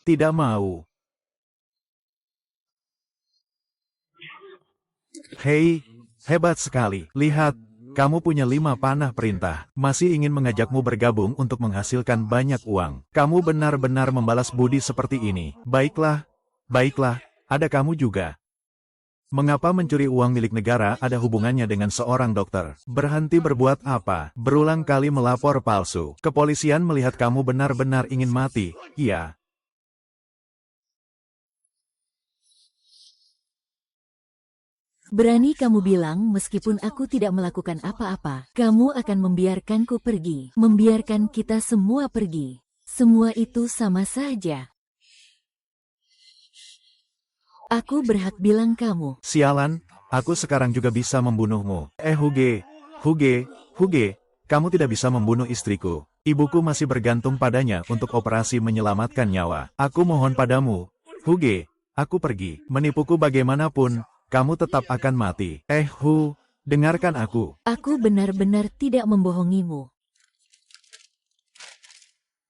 Tidak mau. Hei, hebat sekali. Lihat, kamu punya 5 panah perintah. Masih ingin mengajakmu bergabung untuk menghasilkan banyak uang. Kamu benar-benar membalas budi seperti ini. Baiklah, baiklah, ada kamu juga. Mengapa mencuri uang milik negara ada hubungannya dengan seorang dokter? Berhenti berbuat apa? Berulang kali melapor palsu. Kepolisian melihat kamu benar-benar ingin mati. Iya. Berani kamu bilang meskipun aku tidak melakukan apa-apa, kamu akan membiarkanku pergi, membiarkan kita semua pergi. Semua itu sama saja. Aku berhak bilang kamu. Sialan, aku sekarang juga bisa membunuhmu. Huge, kamu tidak bisa membunuh istriku. Ibuku masih bergantung padanya untuk operasi menyelamatkan nyawa. Aku mohon padamu, Huge, aku pergi. Menipuku bagaimanapun, kamu tetap akan mati. Dengarkan aku. Aku benar-benar tidak membohongimu.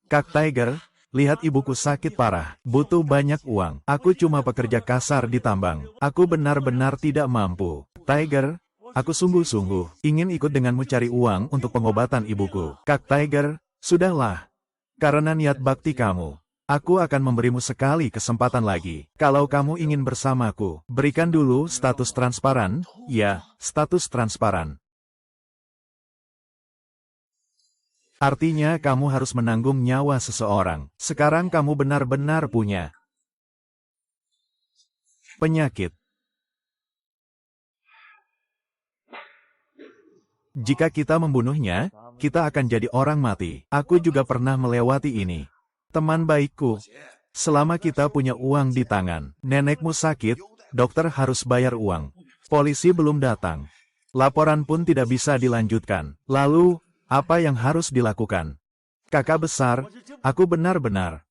Kak Tiger, lihat ibuku sakit parah, butuh banyak uang. Aku cuma pekerja kasar di tambang. Aku benar-benar tidak mampu. Tiger, aku sungguh-sungguh ingin ikut denganmu cari uang untuk pengobatan ibuku. Kak Tiger, sudahlah. Karena niat bakti kamu, aku akan memberimu sekali kesempatan lagi. Kalau kamu ingin bersamaku, berikan dulu status transparan. Ya, status transparan. Artinya kamu harus menanggung nyawa seseorang. Sekarang kamu benar-benar punya penyakit. Jika kita membunuhnya, kita akan jadi orang mati. Aku juga pernah melewati ini. Teman baikku, selama kita punya uang di tangan, nenekmu sakit, dokter harus bayar uang. Polisi belum datang. Laporan pun tidak bisa dilanjutkan. Lalu, apa yang harus dilakukan? Kakak besar, aku benar-benar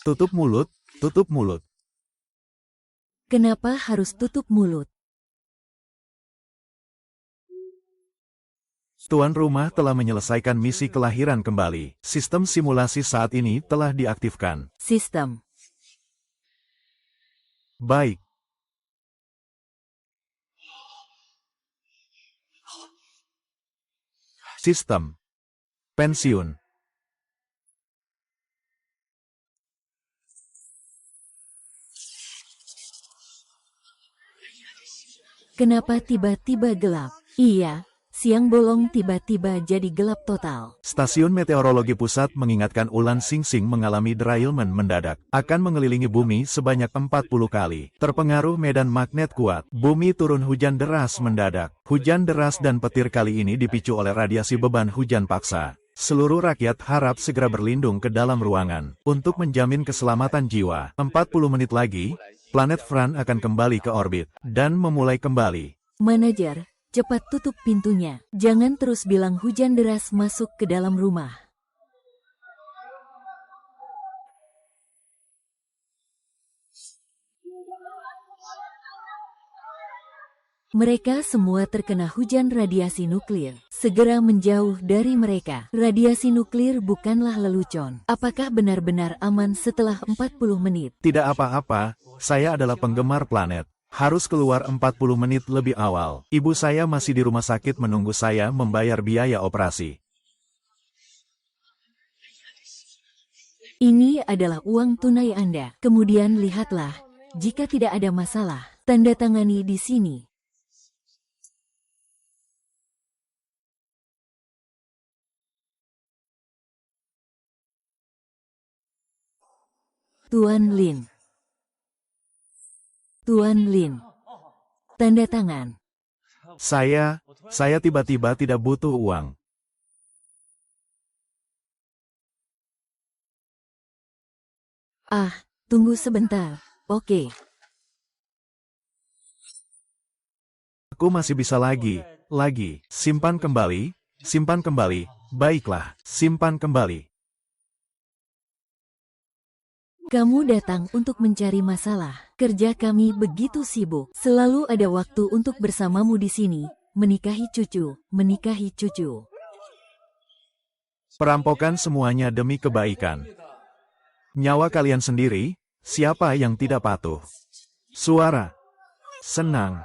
tutup mulut, tutup mulut. Kenapa harus tutup mulut? Tuan rumah telah menyelesaikan misi kelahiran kembali. Sistem simulasi saat ini telah diaktifkan. Sistem. Baik. Sistem. Pensiun. Kenapa tiba-tiba gelap? Iya. Siang bolong tiba-tiba jadi gelap total. Stasiun Meteorologi Pusat mengingatkan Ulan Singsing mengalami derailment mendadak. Akan mengelilingi bumi sebanyak 40 kali. Terpengaruh medan magnet kuat. Bumi turun hujan deras mendadak. Hujan deras dan petir kali ini dipicu oleh radiasi beban hujan paksa. Seluruh rakyat harap segera berlindung ke dalam ruangan. Untuk menjamin keselamatan jiwa. 40 menit lagi, planet Fran akan kembali ke orbit. Dan memulai kembali. Manajer, cepat tutup pintunya. Jangan terus bilang hujan deras masuk ke dalam rumah. Mereka semua terkena hujan radiasi nuklir. Segera menjauh dari mereka. Radiasi nuklir bukanlah lelucon. Apakah benar-benar aman setelah 40 menit? Tidak apa-apa, saya adalah penggemar planet. Harus keluar 40 menit lebih awal. Ibu saya masih di rumah sakit menunggu saya membayar biaya operasi. Ini adalah uang tunai Anda. Kemudian lihatlah, jika tidak ada masalah, tanda tangani di sini. Tuan Lin. Tuan Lin. Tanda tangan. Saya tiba-tiba tidak butuh uang. Tunggu sebentar. Oke. Aku masih bisa lagi. Simpan kembali. Baiklah, simpan kembali. Kamu datang untuk mencari masalah. Kerja kami begitu sibuk. Selalu ada waktu untuk bersamamu di sini. Menikahi cucu, menikahi cucu. Perampokan semuanya demi kebaikan. Nyawa kalian sendiri, siapa yang tidak patuh? Suara. Senang.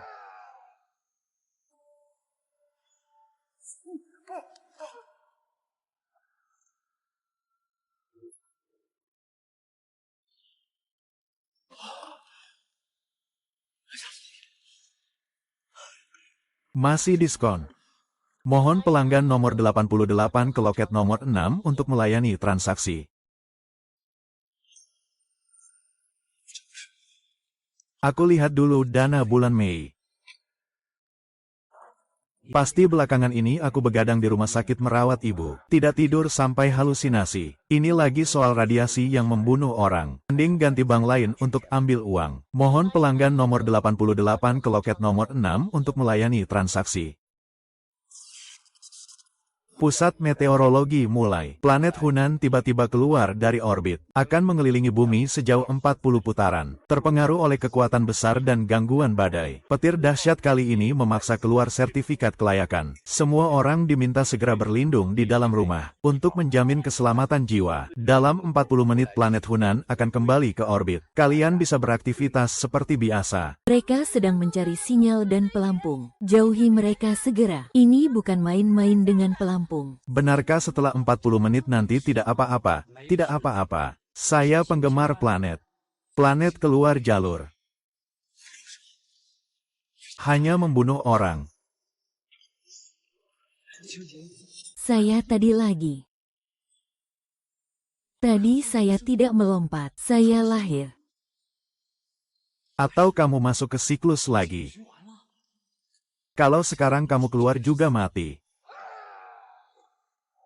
Masih diskon. Mohon pelanggan nomor 88 ke loket nomor 6 untuk melayani transaksi. Aku lihat dulu dana bulan Mei. Pasti belakangan ini aku begadang di rumah sakit merawat ibu. Tidak tidur sampai halusinasi. Ini lagi soal radiasi yang membunuh orang. Mending ganti bank lain untuk ambil uang. Mohon pelanggan nomor 88 ke loket nomor 6 untuk melayani transaksi. Pusat meteorologi mulai. Planet Hunan tiba-tiba keluar dari orbit. Akan mengelilingi bumi sejauh 40 putaran. Terpengaruh oleh kekuatan besar dan gangguan badai. Petir dahsyat kali ini memaksa keluar sertifikat kelayakan. Semua orang diminta segera berlindung di dalam rumah. Untuk menjamin keselamatan jiwa. Dalam 40 menit planet Hunan akan kembali ke orbit. Kalian bisa beraktivitas seperti biasa. Mereka sedang mencari sinyal dan pelampung. Jauhi mereka segera. Ini bukan main-main dengan pelampung. Benarkah setelah 40 menit nanti tidak apa-apa? Tidak apa-apa. Saya penggemar planet. Planet keluar jalur. Hanya membunuh orang. Saya tadi lagi. Tadi saya tidak melompat. Saya lahir. Atau kamu masuk ke siklus lagi. Kalau sekarang kamu keluar juga mati.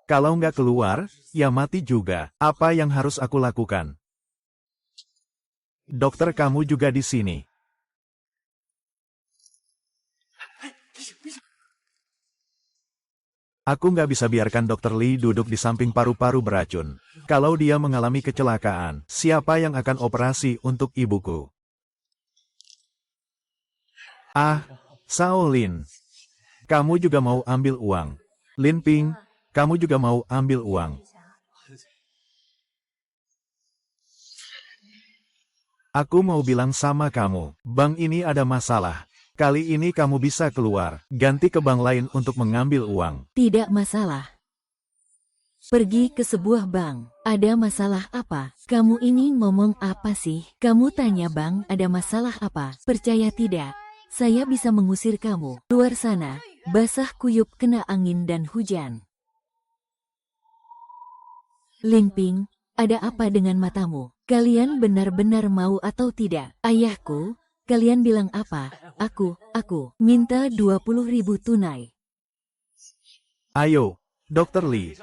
Kalau nggak keluar, ya mati juga. Apa yang harus aku lakukan? Dokter kamu juga di sini. Aku nggak bisa biarkan Dokter Lee duduk di samping paru-paru beracun. Kalau dia mengalami kecelakaan, siapa yang akan operasi untuk ibuku? Ah, Shaolin. Kamu juga mau ambil uang. Lin Ping. Kamu juga mau ambil uang. Aku mau bilang sama kamu, bank ini ada masalah. Kali ini kamu bisa keluar, ganti ke bank lain untuk mengambil uang. Tidak masalah. Pergi ke sebuah bank. Ada masalah apa? Kamu ini ngomong apa sih? Kamu tanya bank ada masalah apa? Percaya tidak? Saya bisa mengusir kamu. Luar sana, basah kuyup kena angin dan hujan. Lin Ping, ada apa dengan matamu? Kalian benar-benar mau atau tidak? Ayahku, kalian bilang apa? Aku minta 20.000 tunai. Ayo, Dr. Lee.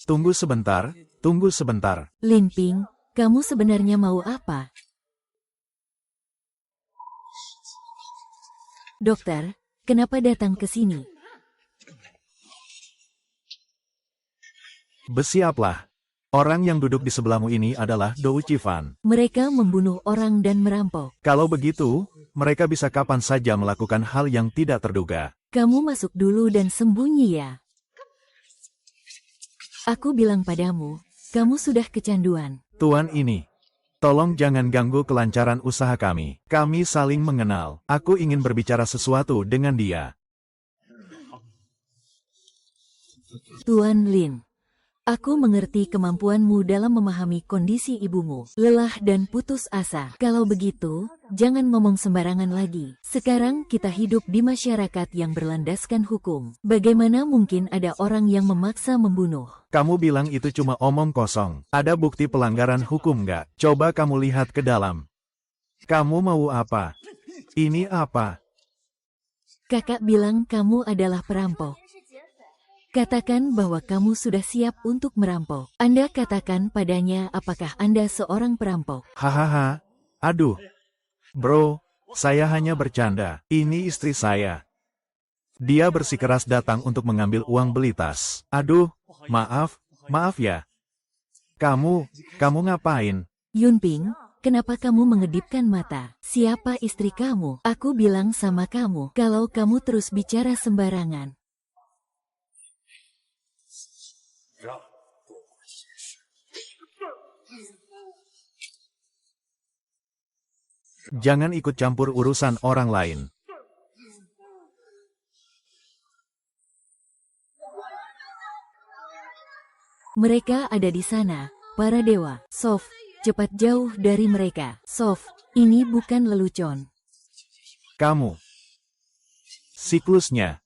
Tunggu sebentar, tunggu sebentar. Lin Ping, kamu sebenarnya mau apa? Dokter, kenapa datang ke sini? Bersiaplah. Orang yang duduk di sebelahmu ini adalah Dou Chifan. Mereka membunuh orang dan merampok. Kalau begitu, mereka bisa kapan saja melakukan hal yang tidak terduga. Kamu masuk dulu dan sembunyi ya. Aku bilang padamu, kamu sudah kecanduan. Tuan ini, tolong jangan ganggu kelancaran usaha kami. Kami saling mengenal. Aku ingin berbicara sesuatu dengan dia. Tuan Lin. Aku mengerti kemampuanmu dalam memahami kondisi ibumu, lelah dan putus asa. Kalau begitu, jangan ngomong sembarangan lagi. Sekarang kita hidup di masyarakat yang berlandaskan hukum. Bagaimana mungkin ada orang yang memaksa membunuh? Kamu bilang itu cuma omong kosong. Ada bukti pelanggaran hukum nggak? Coba kamu lihat ke dalam. Kamu mau apa? Ini apa? Kakak bilang kamu adalah perampok. Katakan bahwa kamu sudah siap untuk merampok. Anda katakan padanya apakah Anda seorang perampok. Hahaha. Aduh. Bro, saya hanya bercanda. Ini istri saya. Dia bersikeras datang untuk mengambil uang beli tas. Aduh, maaf ya. Kamu ngapain? Yunping, kenapa kamu mengedipkan mata? Siapa istri kamu? Aku bilang sama kamu, kalau kamu terus bicara sembarangan. Jangan ikut campur urusan orang lain. Mereka ada di sana, para dewa. Sof, cepat jauh dari mereka. Sof, ini bukan lelucon. Kamu. Siklusnya.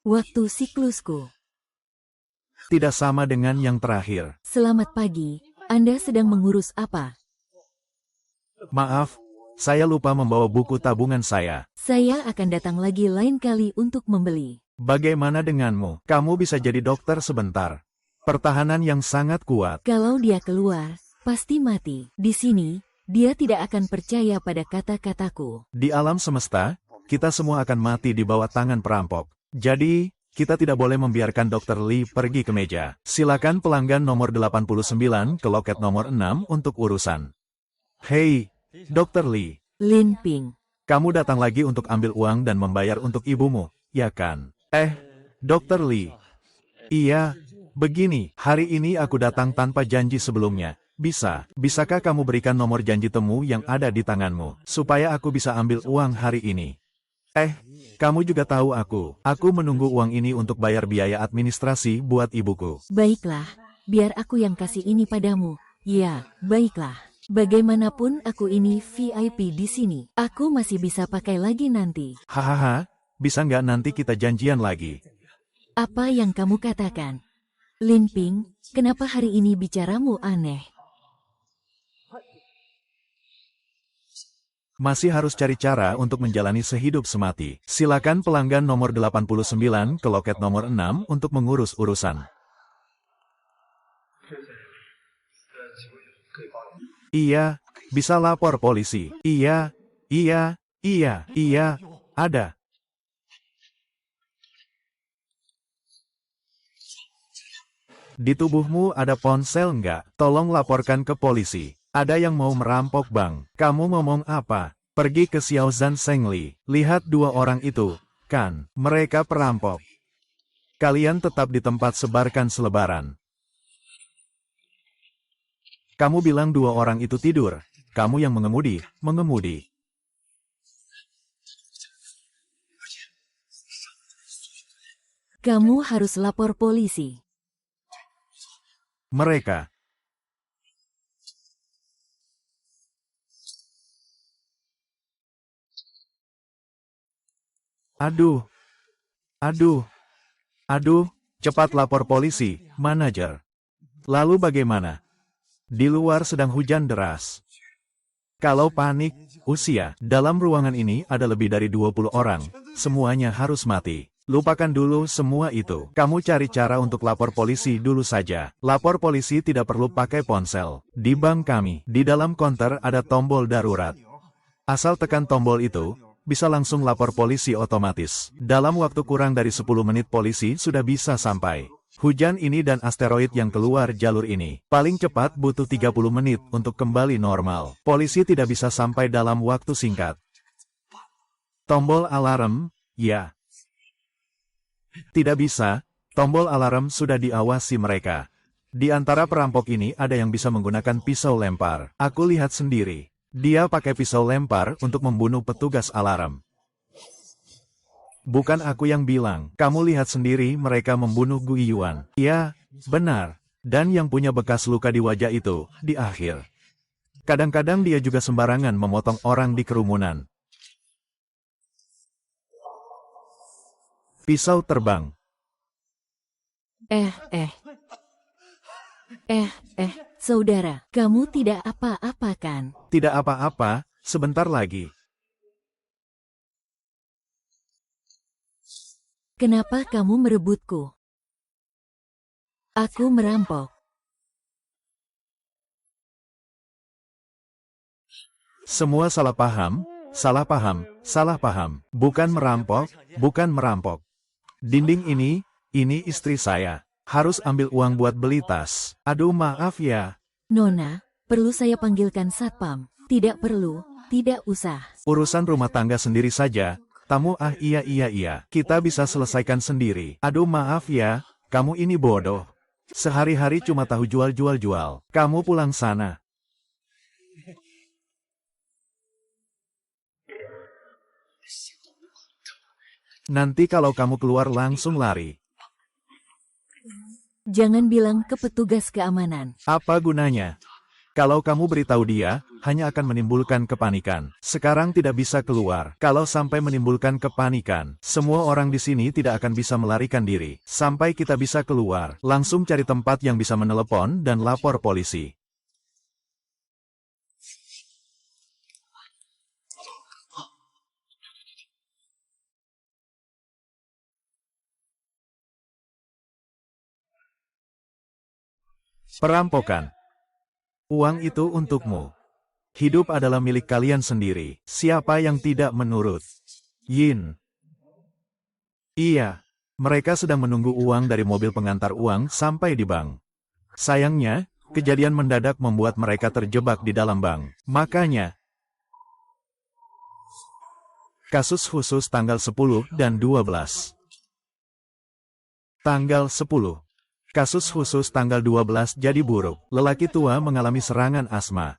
Waktu siklusku. Tidak sama dengan yang terakhir. Selamat pagi, Anda sedang mengurus apa? Maaf, saya lupa membawa buku tabungan saya. Saya akan datang lagi lain kali untuk membeli. Bagaimana denganmu? Kamu bisa jadi dokter sebentar. Pertahanan yang sangat kuat. Kalau dia keluar, pasti mati. Di sini, dia tidak akan percaya pada kata-kataku. Di alam semesta, kita semua akan mati di bawah tangan perampok. Jadi, kita tidak boleh membiarkan Dr. Lee pergi ke meja. Silakan pelanggan nomor 89 ke loket nomor 6 untuk urusan. Hei, Dr. Lee. Lin Ping. Kamu datang lagi untuk ambil uang dan membayar untuk ibumu, ya kan? Dr. Lee. Iya, begini, hari ini aku datang tanpa janji sebelumnya. Bisakah kamu berikan nomor janji temu yang ada di tanganmu, supaya aku bisa ambil uang hari ini? Kamu juga tahu aku menunggu uang ini untuk bayar biaya administrasi buat ibuku. Baiklah, biar aku yang kasih ini padamu. Ya, baiklah. Bagaimanapun aku ini VIP di sini. Aku masih bisa pakai lagi nanti. Hahaha, bisa nggak nanti kita janjian lagi? Apa yang kamu katakan? Lin Ping, kenapa hari ini bicaramu aneh? Masih harus cari cara untuk menjalani sehidup semati. Silakan pelanggan nomor 89 ke loket nomor 6 untuk mengurus urusan. Iya, bisa lapor polisi. Iya, ada. Di tubuhmu ada ponsel nggak? Tolong laporkan ke polisi. Ada yang mau merampok bank. Kamu ngomong apa? Pergi ke Xiaozan Sengli. Lihat dua orang itu, kan? Mereka perampok. Kalian tetap di tempat, sebarkan selebaran. Kamu bilang dua orang itu tidur. Kamu yang mengemudi. Kamu harus lapor polisi. Mereka. Aduh, cepat lapor polisi, manajer. Lalu bagaimana? Di luar sedang hujan deras. Kalau panik, dalam ruangan ini ada lebih dari 20 orang, semuanya harus mati. Lupakan dulu semua itu. Kamu cari cara untuk lapor polisi dulu saja. Lapor polisi tidak perlu pakai ponsel. Di bank kami, di dalam konter ada tombol darurat. Asal tekan tombol itu, bisa langsung lapor polisi otomatis. Dalam waktu kurang dari 10 menit polisi sudah bisa sampai. Hujan ini dan asteroid yang keluar jalur ini, paling cepat butuh 30 menit untuk kembali normal. Polisi tidak bisa sampai dalam waktu singkat. Tombol alarm, ya. Tidak bisa, tombol alarm sudah diawasi mereka. Di antara perampok ini ada yang bisa menggunakan pisau lempar. Aku lihat sendiri. Dia pakai pisau lempar untuk membunuh petugas alarm. Bukan aku yang bilang, kamu lihat sendiri mereka membunuh Gu Yuan. Iya, benar. Dan yang punya bekas luka di wajah itu, di akhir. Kadang-kadang dia juga sembarangan memotong orang di kerumunan. Pisau terbang. Saudara, kamu tidak apa-apa kan? Tidak apa-apa, sebentar lagi. Kenapa kamu merebutku? Aku merampok. Semua salah paham. Bukan merampok. Dinding ini istri saya. Harus ambil uang buat beli tas. Aduh maaf ya. Nona, perlu saya panggilkan satpam? Tidak perlu, tidak usah. Urusan rumah tangga sendiri saja. Tamu iya. Kita bisa selesaikan sendiri. Aduh maaf ya, kamu ini bodoh. Sehari-hari cuma tahu jual. Kamu pulang sana. Nanti kalau kamu keluar langsung lari. Jangan bilang ke petugas keamanan. Apa gunanya? Kalau kamu beritahu dia, hanya akan menimbulkan kepanikan. Sekarang tidak bisa keluar. Kalau sampai menimbulkan kepanikan, semua orang di sini tidak akan bisa melarikan diri. Sampai kita bisa keluar, langsung cari tempat yang bisa menelepon dan lapor polisi. Perampokan. Uang itu untukmu. Hidup adalah milik kalian sendiri. Siapa yang tidak menurut? Yin. Iya. Mereka sedang menunggu uang dari mobil pengantar uang sampai di bank. Sayangnya, kejadian mendadak membuat mereka terjebak di dalam bank. Makanya, kasus khusus tanggal 10 dan 12. Tanggal 10. Kasus khusus tanggal 12 jadi buruk. Lelaki tua mengalami serangan asma.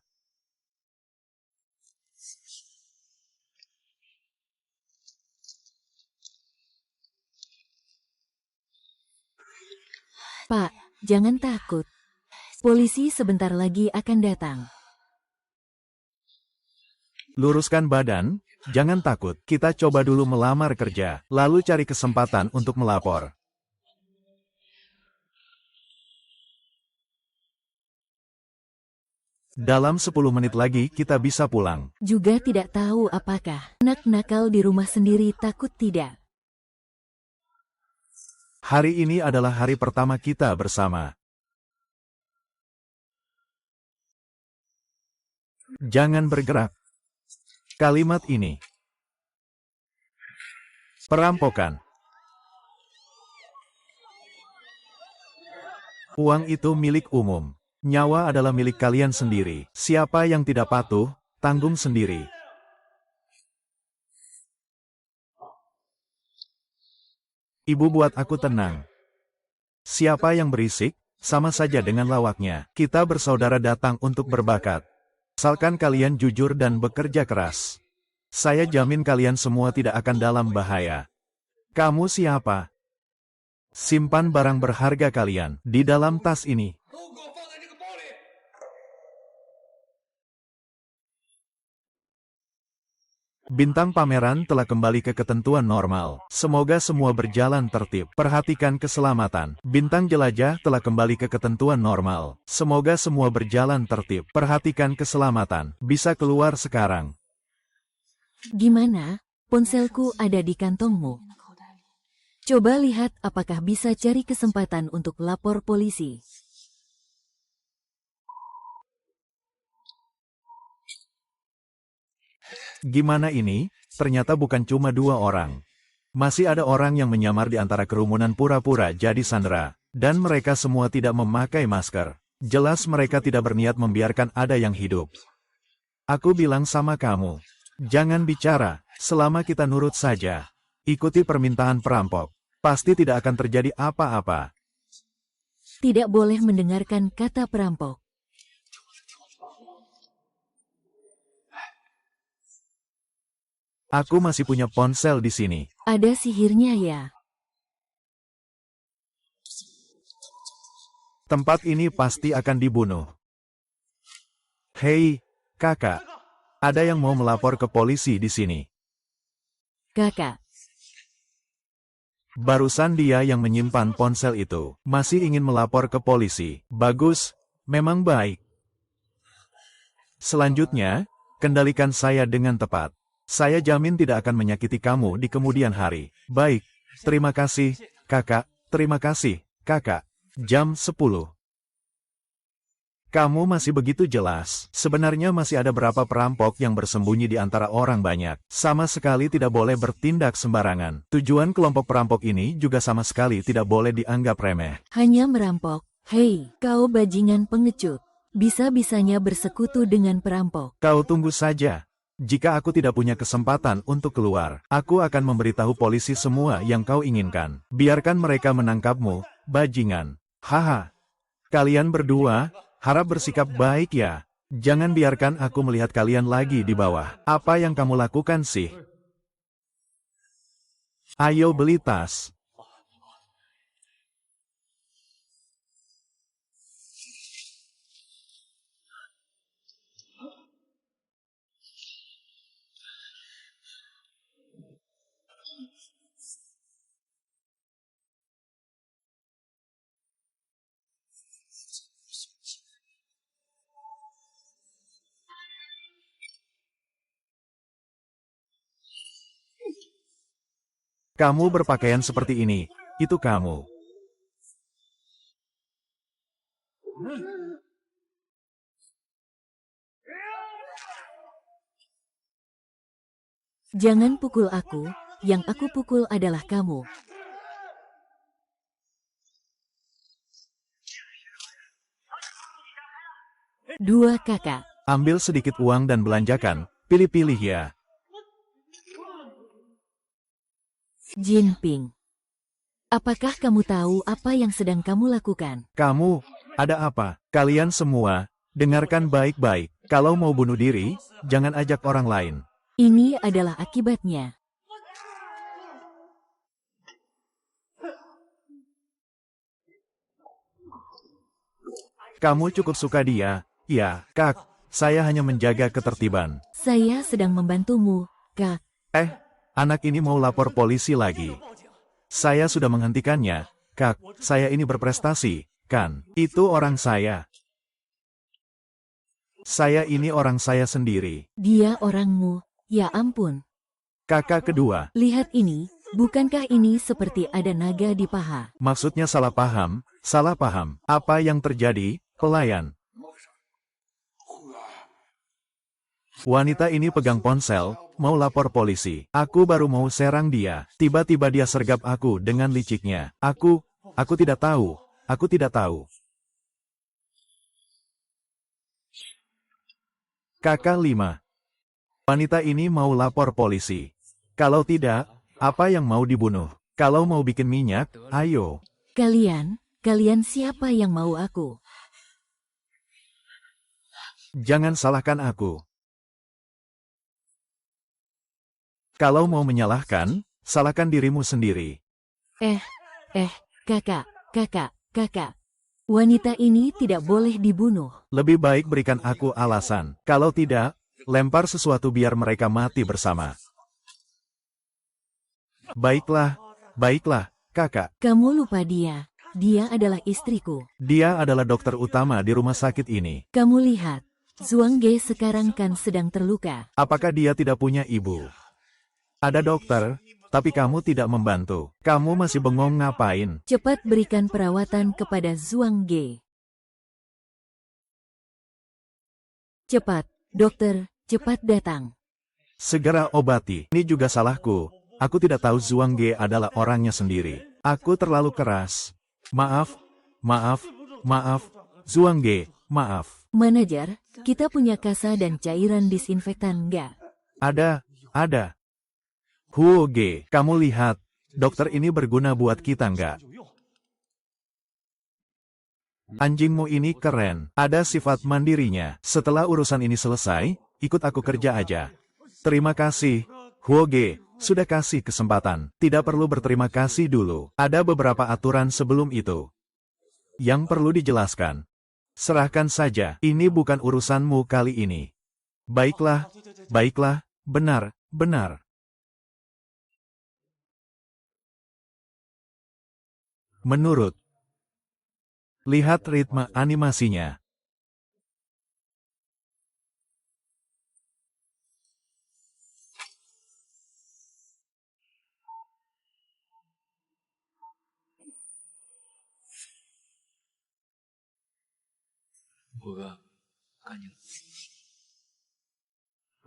Pak, jangan takut. Polisi sebentar lagi akan datang. Luruskan badan, jangan takut. Kita coba dulu melamar kerja, lalu cari kesempatan untuk melapor. Dalam 10 menit lagi kita bisa pulang. Juga tidak tahu apakah anak nakal di rumah sendiri takut tidak. Hari ini adalah hari pertama kita bersama. Jangan bergerak. Kalimat ini. Perampokan. Uang itu milik umum. Nyawa adalah milik kalian sendiri. Siapa yang tidak patuh, tanggung sendiri. Ibu buat aku tenang. Siapa yang berisik, sama saja dengan lawaknya. Kita bersaudara datang untuk berbakat. Asalkan kalian jujur dan bekerja keras. Saya jamin kalian semua tidak akan dalam bahaya. Kamu siapa? Simpan barang berharga kalian di dalam tas ini. Bintang pameran telah kembali ke ketentuan normal. Semoga semua berjalan tertib. Perhatikan keselamatan. Bintang jelajah telah kembali ke ketentuan normal. Semoga semua berjalan tertib. Perhatikan keselamatan. Bisa keluar sekarang. Gimana? Ponselku ada di kantongmu. Coba lihat apakah bisa cari kesempatan untuk lapor polisi. Gimana ini? Ternyata bukan cuma 2 orang. Masih ada orang yang menyamar di antara kerumunan pura-pura jadi sandera. Dan mereka semua tidak memakai masker. Jelas mereka tidak berniat membiarkan ada yang hidup. Aku bilang sama kamu. Jangan bicara, selama kita nurut saja. Ikuti permintaan perampok. Pasti tidak akan terjadi apa-apa. Tidak boleh mendengarkan kata perampok. Aku masih punya ponsel di sini. Ada sihirnya ya. Tempat ini pasti akan dibunuh. Hei, kakak. Ada yang mau melapor ke polisi di sini. Kakak. Barusan dia yang menyimpan ponsel itu. Masih ingin melapor ke polisi. Bagus, memang baik. Selanjutnya, kendalikan saya dengan tepat. Saya jamin tidak akan menyakiti kamu di kemudian hari. Baik, terima kasih, kakak. Terima kasih, kakak. Jam 10. Kamu masih begitu jelas. Sebenarnya masih ada berapa perampok yang bersembunyi di antara orang banyak. Sama sekali tidak boleh bertindak sembarangan. Tujuan kelompok perampok ini juga sama sekali tidak boleh dianggap remeh. Hanya merampok. Hei, kau bajingan pengecut. Bisa-bisanya bersekutu dengan perampok. Kau tunggu saja. Jika aku tidak punya kesempatan untuk keluar, aku akan memberitahu polisi semua yang kau inginkan. Biarkan mereka menangkapmu, bajingan. Haha. Kalian berdua, harap bersikap baik ya. Jangan biarkan aku melihat kalian lagi di bawah. Apa yang kamu lakukan sih? Ayo beli tas. Kamu berpakaian seperti ini, itu kamu. Jangan pukul aku, yang aku pukul adalah kamu. Dua kakak. Ambil sedikit uang dan belanjakan, pilih-pilih ya. Jinping. Apakah kamu tahu apa yang sedang kamu lakukan? Kamu, ada apa? Kalian semua, dengarkan baik-baik. Kalau mau bunuh diri, jangan ajak orang lain. Ini adalah akibatnya. Kamu cukup suka dia. Ya, Kak, saya hanya menjaga ketertiban. Saya sedang membantumu, Kak. Anak ini mau lapor polisi lagi. Saya sudah menghentikannya. Kak, saya ini berprestasi, kan? Itu orang saya. Saya ini orang saya sendiri. Dia orangmu. Ya ampun. Kakak kedua, Lihat ini, bukankah ini seperti ada naga di paha? maksudnya salah paham, salah paham. Apa yang terjadi, pelayan? Wanita ini pegang ponsel, mau lapor polisi. Aku baru mau serang dia. Tiba-tiba dia sergap aku dengan liciknya. Aku tidak tahu. Aku tidak tahu. Kakak 5. Wanita ini mau lapor polisi. Kalau tidak, apa yang mau dibunuh? Kalau mau bikin minyak, ayo. Kalian siapa yang mau aku? Jangan salahkan aku. Kalau mau menyalahkan, salahkan dirimu sendiri. Kakak. Wanita ini tidak boleh dibunuh. Lebih baik berikan aku alasan. Kalau tidak, lempar sesuatu biar mereka mati bersama. Baiklah, kakak. Kamu lupa dia. Dia adalah istriku. Dia adalah dokter utama di rumah sakit ini. Kamu lihat, Zhuang Ge sekarang kan sedang terluka. Apakah dia tidak punya ibu? Ada dokter, tapi kamu tidak membantu. Kamu masih bengong ngapain? Cepat berikan perawatan kepada Zhuang Ge. Cepat, dokter, cepat datang. Segera obati. Ini juga salahku. Aku tidak tahu Zhuang Ge adalah orangnya sendiri. Aku terlalu keras. Maaf. Zhuang Ge, maaf. Manajer, kita punya kasa dan cairan disinfektan nggak? Ada. Huo Ge, kamu lihat, dokter ini berguna buat kita nggak? Anjingmu ini keren, ada sifat mandirinya. Setelah urusan ini selesai, ikut aku kerja aja. Terima kasih, Huo Ge, sudah kasih kesempatan. Tidak perlu berterima kasih dulu. Ada beberapa aturan sebelum itu yang perlu dijelaskan. Serahkan saja, ini bukan urusanmu kali ini. Baiklah, benar. Menurut. Lihat ritme animasinya.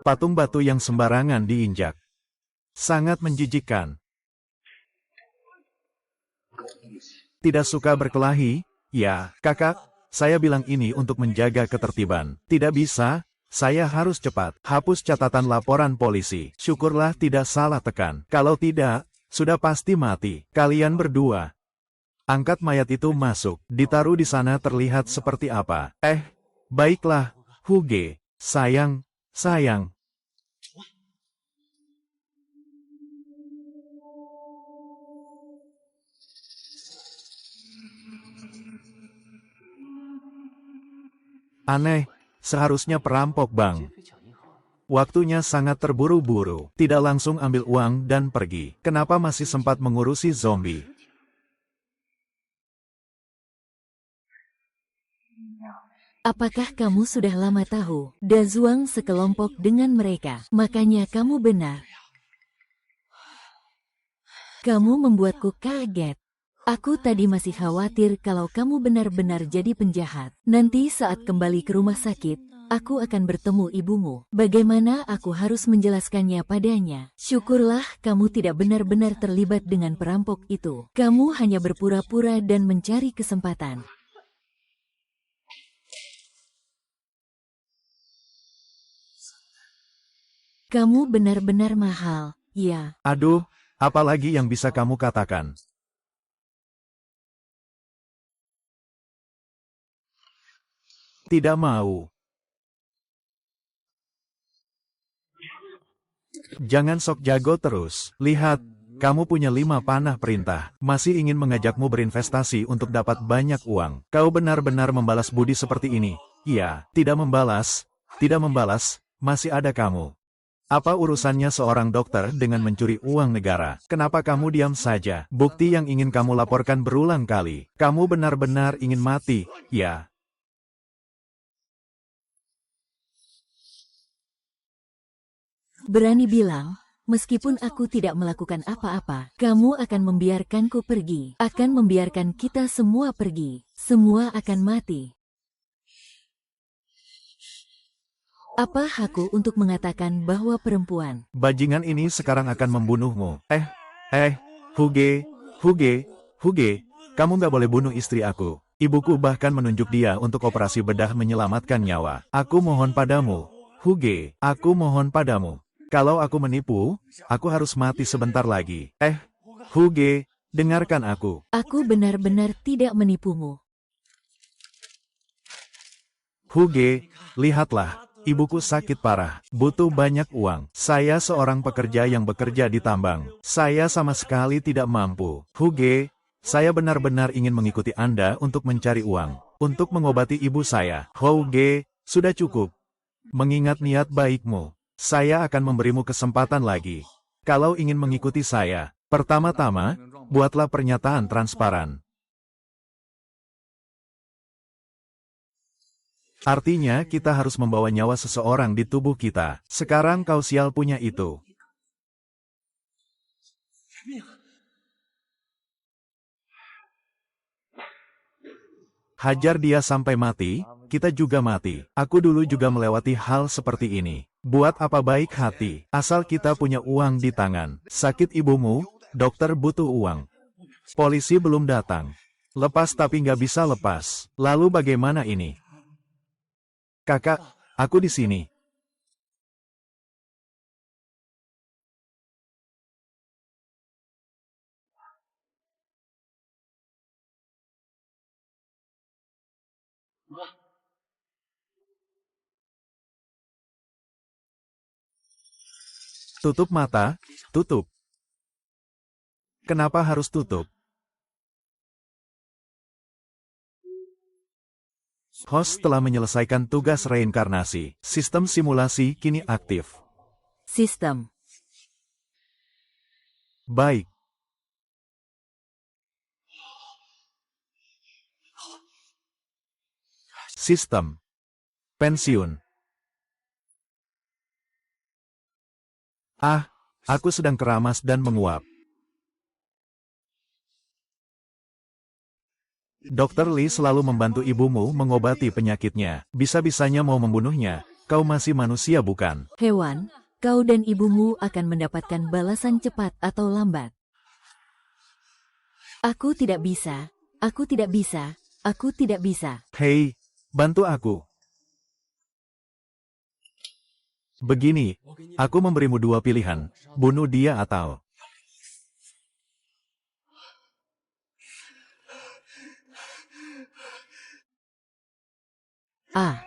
Patung batu yang sembarangan diinjak. Sangat menjijikkan. Tidak suka berkelahi? Ya, kakak, Saya bilang ini untuk menjaga ketertiban. Tidak bisa, saya harus cepat. Hapus catatan laporan polisi. Syukurlah tidak salah tekan. Kalau tidak, sudah pasti mati. Kalian berdua. Angkat mayat itu masuk. Ditaruh di sana terlihat seperti apa. Baiklah, Huge. Sayang. Aneh, seharusnya perampok bang. Waktunya sangat terburu-buru, tidak langsung ambil uang dan pergi. Kenapa masih sempat mengurusi zombie? Apakah kamu sudah lama tahu Dazuang sekelompok dengan mereka? Makanya kamu benar. Kamu membuatku kaget. Aku tadi masih khawatir kalau kamu benar-benar jadi penjahat. Nanti saat kembali ke rumah sakit, aku akan bertemu ibumu. Bagaimana aku harus menjelaskannya padanya? Syukurlah kamu tidak benar-benar terlibat dengan perampok itu. Kamu hanya berpura-pura dan mencari kesempatan. Kamu benar-benar mahal, ya. Aduh, apalagi yang bisa kamu katakan? Tidak mau. Jangan sok jago terus. Lihat, kamu punya 5 panah perintah. Masih ingin mengajakmu berinvestasi untuk dapat banyak uang. Kau benar-benar membalas budi seperti ini. Iya, tidak membalas, masih ada kamu. Apa urusannya seorang dokter dengan mencuri uang negara? Kenapa kamu diam saja? Bukti yang ingin kamu laporkan berulang kali. Kamu benar-benar ingin mati, ya? Berani bilang, meskipun aku tidak melakukan apa-apa, kamu akan membiarkanku pergi. Akan membiarkan kita semua pergi. Semua akan mati. Apa hakku untuk mengatakan bahwa perempuan? Bajingan ini sekarang akan membunuhmu. Huge, kamu nggak boleh bunuh istri aku. Ibuku bahkan menunjuk dia untuk operasi bedah menyelamatkan nyawa. Aku mohon padamu, Huge, aku mohon padamu. Kalau aku menipu, aku harus mati sebentar lagi. Huge, dengarkan aku. Aku benar-benar tidak menipumu. Huge, lihatlah. Ibuku sakit parah, butuh banyak uang. Saya seorang pekerja yang bekerja di tambang. Saya sama sekali tidak mampu. Huge, saya benar-benar ingin mengikuti Anda untuk mencari uang. Untuk mengobati ibu saya. Huge, sudah cukup. Mengingat niat baikmu, saya akan memberimu kesempatan lagi. Kalau ingin mengikuti saya, pertama-tama, buatlah pernyataan transparan. Artinya kita harus membawa nyawa seseorang di tubuh kita. Sekarang kau sial punya itu. Hajar dia sampai mati, kita juga mati. Aku dulu juga melewati hal seperti ini. Buat apa baik hati, asal kita punya uang di tangan. Sakit ibumu, dokter butuh uang. Polisi belum datang. Lepas tapi nggak bisa lepas. Lalu bagaimana ini? Kakak, aku di sini. Tutup mata, tutup. Kenapa harus tutup? Host telah menyelesaikan tugas reinkarnasi. Sistem simulasi kini aktif. Sistem. Baik. Sistem. Pensiun. Aku sedang keramas dan menguap. Dokter Lee selalu membantu ibumu mengobati penyakitnya. Bisa-bisanya mau membunuhnya. Kau masih manusia bukan? Hewan, kau dan ibumu akan mendapatkan balasan cepat atau lambat. Aku tidak bisa. Aku tidak bisa. Hei, bantu aku. Begini, aku memberimu dua pilihan, bunuh dia atau... Ah,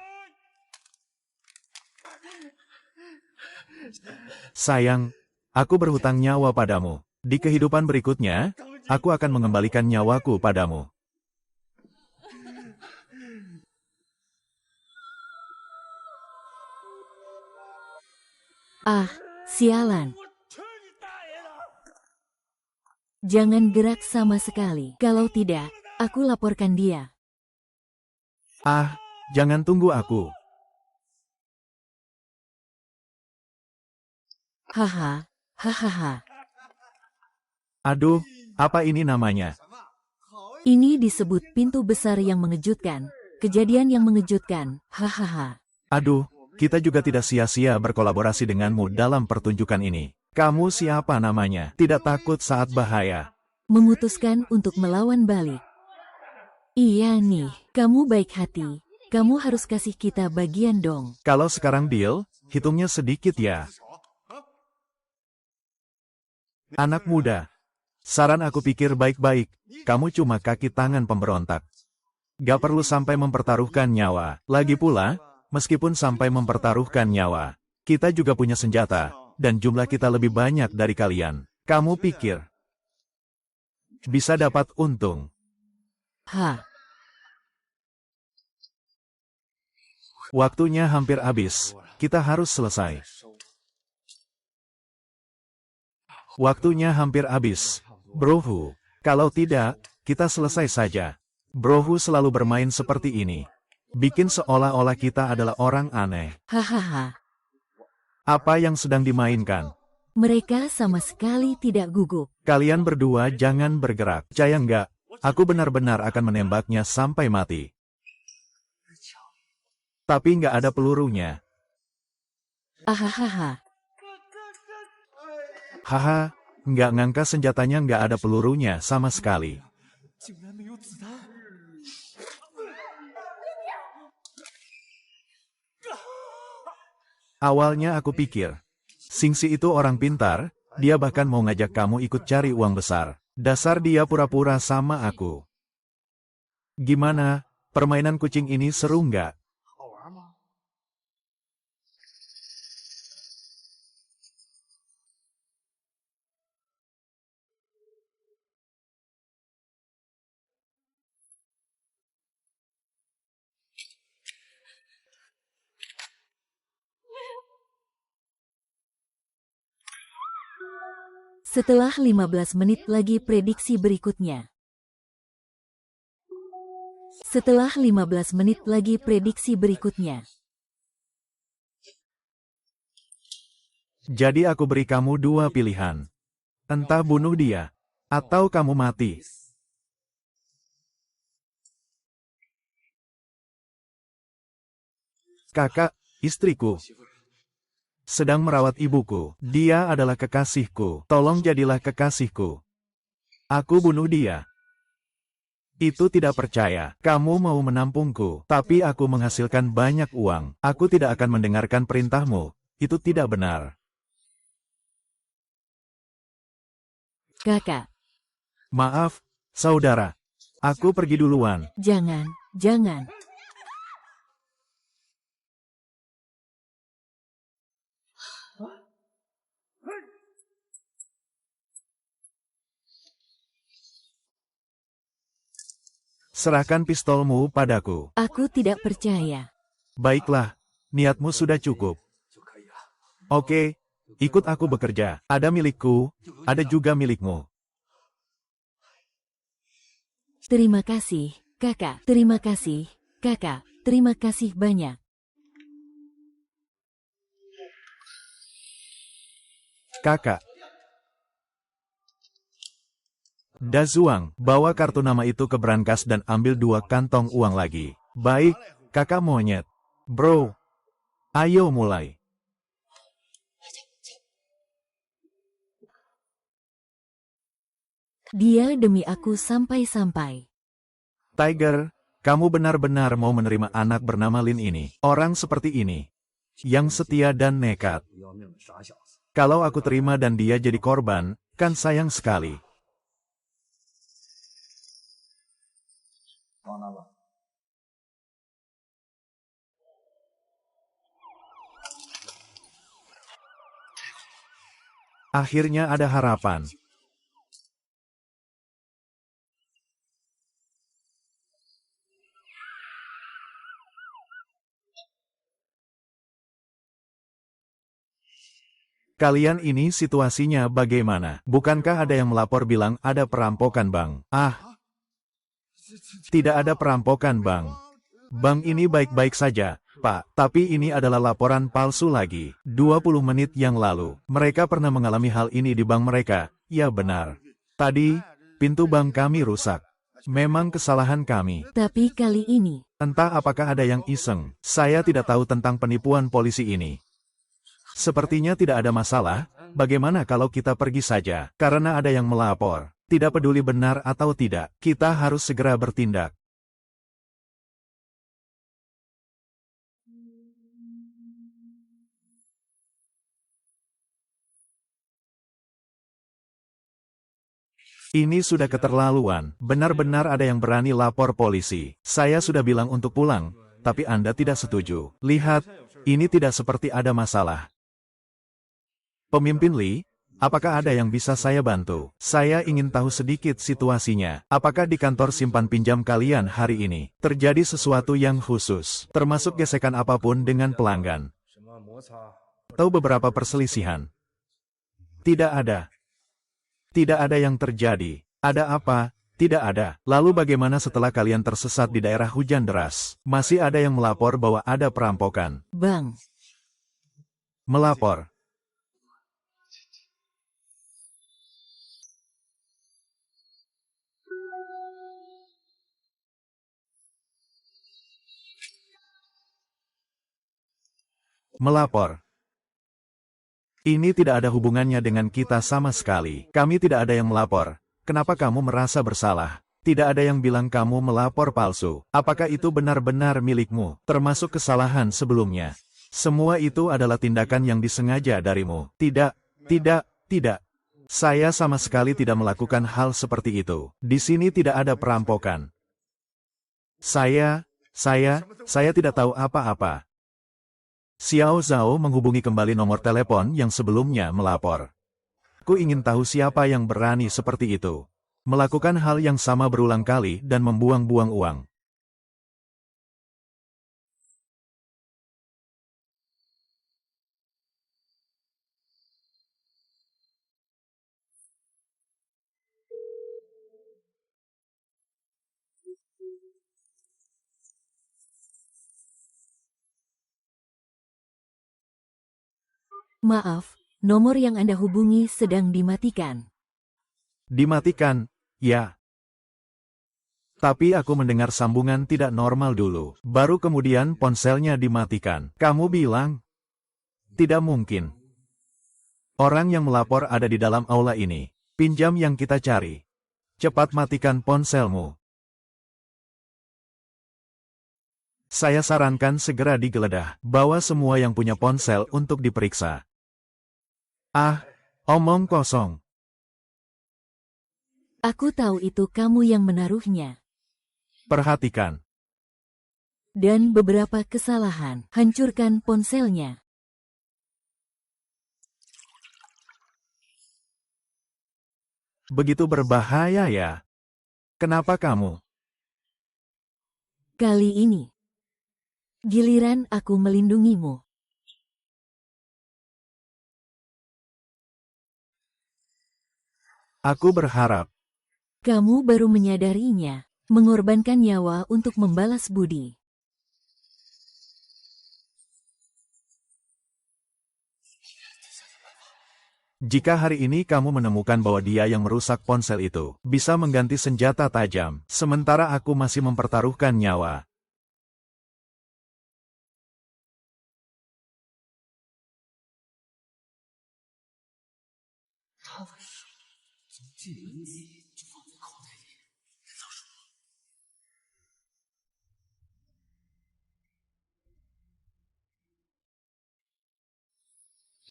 Sayang, aku berhutang nyawa padamu. Di kehidupan berikutnya, aku akan mengembalikan nyawaku padamu. sialan. Jangan gerak sama sekali. Kalau tidak, aku laporkan dia. Ah, jangan tunggu aku. Haha, hahaha. Aduh, apa ini namanya? Ini disebut pintu besar yang mengejutkan. Kejadian yang mengejutkan. Hahaha. Aduh, kita juga tidak sia-sia berkolaborasi denganmu dalam pertunjukan ini. Kamu siapa namanya? Tidak takut saat bahaya. Memutuskan untuk melawan balik. Iya nih, kamu baik hati. Kamu harus kasih kita bagian dong. Kalau sekarang deal, hitungnya sedikit ya. Anak muda, saran aku pikir baik-baik, kamu cuma kaki tangan pemberontak. Gak perlu sampai mempertaruhkan nyawa. Lagi pula, meskipun sampai mempertaruhkan nyawa, kita juga punya senjata, dan jumlah kita lebih banyak dari kalian. Kamu pikir bisa dapat untung? Waktunya hampir habis, kita harus selesai. Waktunya hampir habis, Brohu. Kalau tidak, kita selesai saja. Brohu selalu bermain seperti ini. Bikin seolah-olah kita adalah orang aneh. Hahaha. Apa yang sedang dimainkan? Mereka sama sekali tidak gugup. Kalian berdua jangan bergerak. Percaya nggak? Aku benar-benar akan menembaknya sampai mati. Tapi nggak ada pelurunya. Ahahaha. Haha, nggak ngangka senjatanya nggak ada pelurunya sama sekali. Awalnya aku pikir, Singsi itu orang pintar, dia bahkan mau ngajak kamu ikut cari uang besar. Dasar dia pura-pura sama aku. Gimana, permainan kucing ini seru nggak? Setelah 15 menit lagi prediksi berikutnya. Setelah 15 menit lagi prediksi berikutnya. Jadi aku beri kamu dua pilihan. Entah bunuh dia, atau kamu mati. Kakak, istriku, sedang merawat ibuku. Dia adalah kekasihku. Tolong jadilah kekasihku. Aku bunuh dia. Itu tidak percaya. Kamu mau menampungku, tapi aku menghasilkan banyak uang. Aku tidak akan mendengarkan perintahmu. Itu tidak benar. Kakak, Maaf, saudara. Aku pergi duluan. jangan, jangan. Serahkan pistolmu padaku. Aku tidak percaya. Baiklah, niatmu sudah cukup. Oke, ikut aku bekerja. Ada milikku, ada juga milikmu. Terima kasih, kakak. Terima kasih, kakak. Terima kasih banyak. Kakak. Dazuang, bawa kartu nama itu ke brankas dan ambil 2 kantong uang lagi. Baik, kakak monyet. Bro, ayo mulai. Dia demi aku sampai-sampai. Tiger, Kamu benar-benar mau menerima anak bernama Lin ini? Orang seperti ini, yang setia dan nekat. Kalau aku terima dan dia jadi korban, kan sayang sekali. Akhirnya ada harapan. Kalian ini situasinya bagaimana? Bukankah ada yang melapor bilang ada perampokan, Bang? Ah, tidak ada perampokan, Bang. Bang ini baik-baik saja, Pak. Tapi ini adalah laporan palsu lagi. 20 menit yang lalu, mereka pernah mengalami hal ini di bank mereka. Ya benar. Tadi, pintu bank kami rusak. Memang kesalahan kami. Tapi kali ini, Entah apakah ada yang iseng. Saya tidak tahu tentang penipuan polisi ini. Sepertinya tidak ada masalah. Bagaimana kalau kita pergi saja? Karena ada yang melapor. Tidak peduli benar atau tidak, kita harus segera bertindak. Ini sudah keterlaluan. Benar-benar ada yang berani lapor polisi. Saya sudah bilang untuk pulang, tapi Anda tidak setuju. Lihat, ini tidak seperti ada masalah. Pemimpin Lee, apakah ada yang bisa saya bantu? Saya ingin tahu sedikit situasinya. Apakah di kantor simpan pinjam kalian hari ini terjadi sesuatu yang khusus, termasuk gesekan apapun dengan pelanggan? Atau beberapa perselisihan? Tidak ada. Tidak ada yang terjadi. Ada apa? Tidak ada. Lalu bagaimana setelah kalian tersesat di daerah hujan deras? Masih ada yang melapor bahwa ada perampokan. Bang, Melapor. Melapor. Ini tidak ada hubungannya dengan kita sama sekali. Kami tidak ada yang melapor. Kenapa kamu merasa bersalah? Tidak ada yang bilang kamu melapor palsu. Apakah itu benar-benar milikmu, termasuk kesalahan sebelumnya? Semua itu adalah tindakan yang disengaja darimu. Tidak, tidak, tidak. Saya sama sekali tidak melakukan hal seperti itu. Di sini tidak ada perampokan. Saya tidak tahu apa-apa. Xiao Zhao menghubungi kembali nomor telepon yang sebelumnya melapor. Ku ingin tahu siapa yang berani seperti itu. Melakukan hal yang sama berulang kali dan membuang-buang uang. maaf, nomor yang Anda hubungi sedang dimatikan. Dimatikan, ya. Tapi aku mendengar sambungan tidak normal dulu. Baru kemudian ponselnya dimatikan. Kamu bilang? Tidak mungkin. Orang yang melapor ada di dalam aula ini. Pinjam yang kita cari. Cepat matikan ponselmu. Saya sarankan segera digeledah. Bawa semua yang punya ponsel untuk diperiksa. Ah, omong kosong. Aku tahu itu kamu yang menaruhnya. Perhatikan. Dan beberapa kesalahan. Hancurkan ponselnya. Begitu berbahaya ya. Kenapa kamu? Kali ini, giliran aku melindungimu. Aku berharap. Kamu baru menyadarinya, mengorbankan nyawa untuk membalas budi. Jika hari ini kamu menemukan bahwa dia yang merusak ponsel itu, bisa mengganti senjata tajam, sementara aku masih mempertaruhkan nyawa.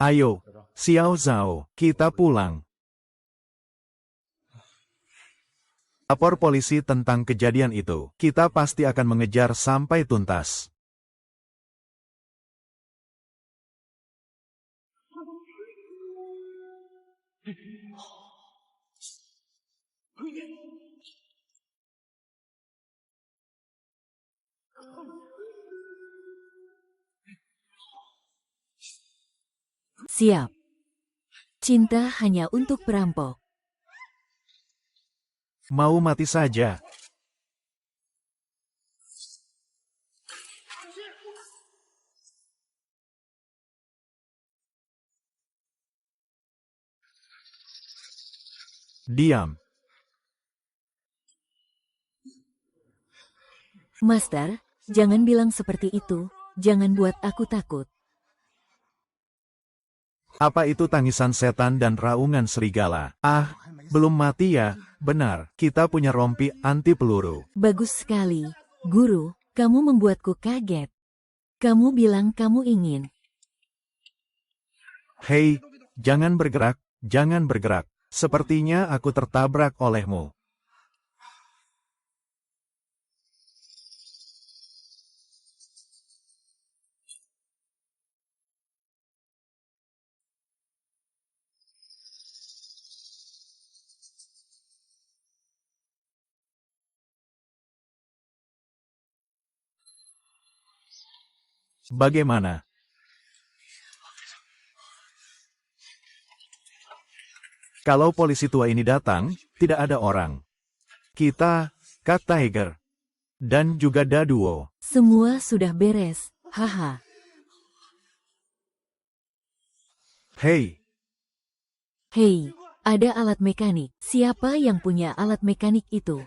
Ayo, Xiao Zhao, kita pulang. Lapor polisi tentang kejadian itu. Kita pasti akan mengejar sampai tuntas. Siap. Cinta hanya untuk perampok. Mau mati saja. Diam. Master, jangan bilang seperti itu. Jangan buat aku takut. Apa itu tangisan setan dan raungan serigala? Ah, belum mati ya? Benar, kita punya rompi anti peluru. Bagus sekali. Guru, kamu membuatku kaget. Kamu bilang kamu ingin. Hei, jangan bergerak, jangan bergerak. Sepertinya aku tertabrak olehmu. Bagaimana? Kalau polisi tua ini datang, tidak ada orang. Kita, Kak Tiger, dan juga Daduo. Semua sudah beres. Haha. Hei, Hei, ada alat mekanik. Siapa yang punya alat mekanik itu?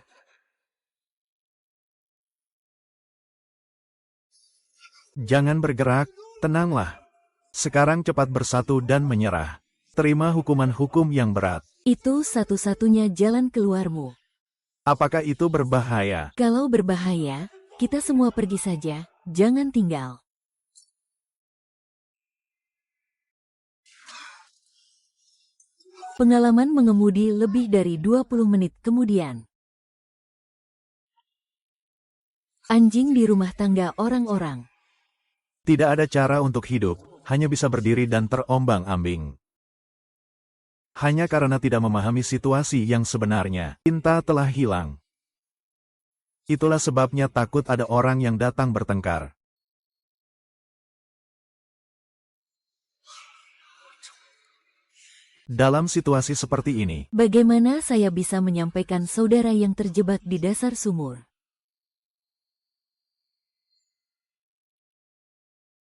jangan bergerak, tenanglah. Sekarang cepat bersatu dan menyerah. Terima hukuman hukum yang berat. Itu satu-satunya jalan keluarmu. Apakah itu berbahaya? Kalau berbahaya, kita semua pergi saja. Jangan tinggal. Pengalaman mengemudi lebih dari 20 menit kemudian. Anjing di rumah tangga orang-orang. Tidak ada cara untuk hidup, hanya bisa berdiri dan terombang-ambing. Hanya karena tidak memahami situasi yang sebenarnya, cinta telah hilang. Itulah sebabnya takut ada orang yang datang bertengkar. Dalam situasi seperti ini, Bagaimana saya bisa menyampaikan saudara yang terjebak di dasar sumur?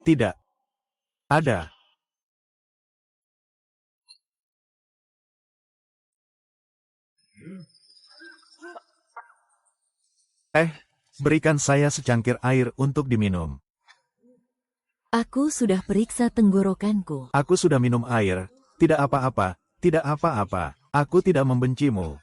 tidak ada. Berikan saya secangkir air untuk diminum. Aku sudah periksa tenggorokanku. Aku sudah minum air, tidak apa-apa, tidak apa-apa. Aku tidak membencimu.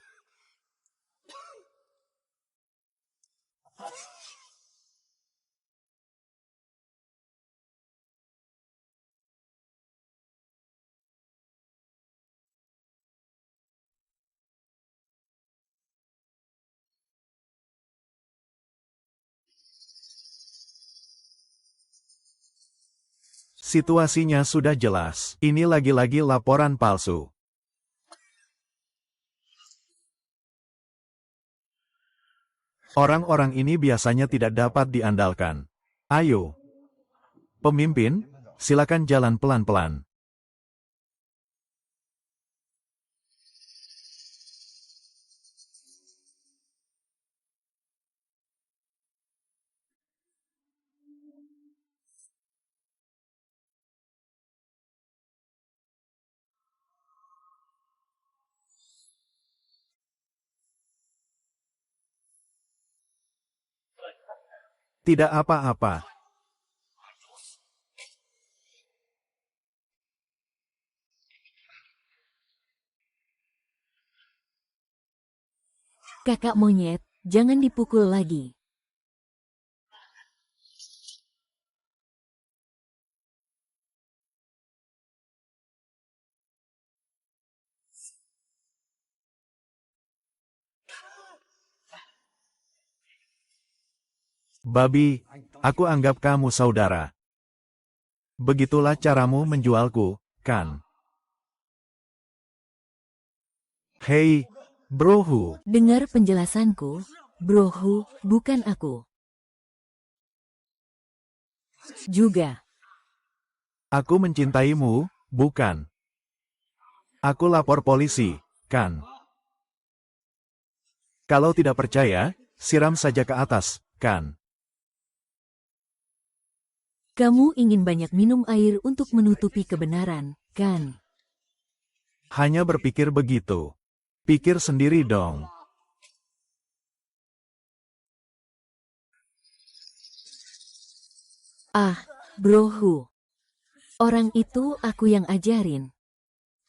Situasinya sudah jelas. Ini lagi-lagi laporan palsu. Orang-orang ini biasanya tidak dapat diandalkan. Ayo, pemimpin, silakan jalan pelan-pelan. Tidak apa-apa. Kakak monyet, jangan dipukul lagi. Babi, aku anggap kamu saudara. Begitulah caramu menjualku, kan? Hei, Bro Hu. Dengar penjelasanku, Bro Hu, bukan aku. Juga. Aku mencintaimu, bukan? Aku lapor polisi, kan? Kalau tidak percaya, siram saja ke atas, kan? Kamu ingin banyak minum air untuk menutupi kebenaran, kan? Hanya berpikir begitu. Pikir sendiri dong. Ah, Bro Hu. Orang itu aku yang ajarin.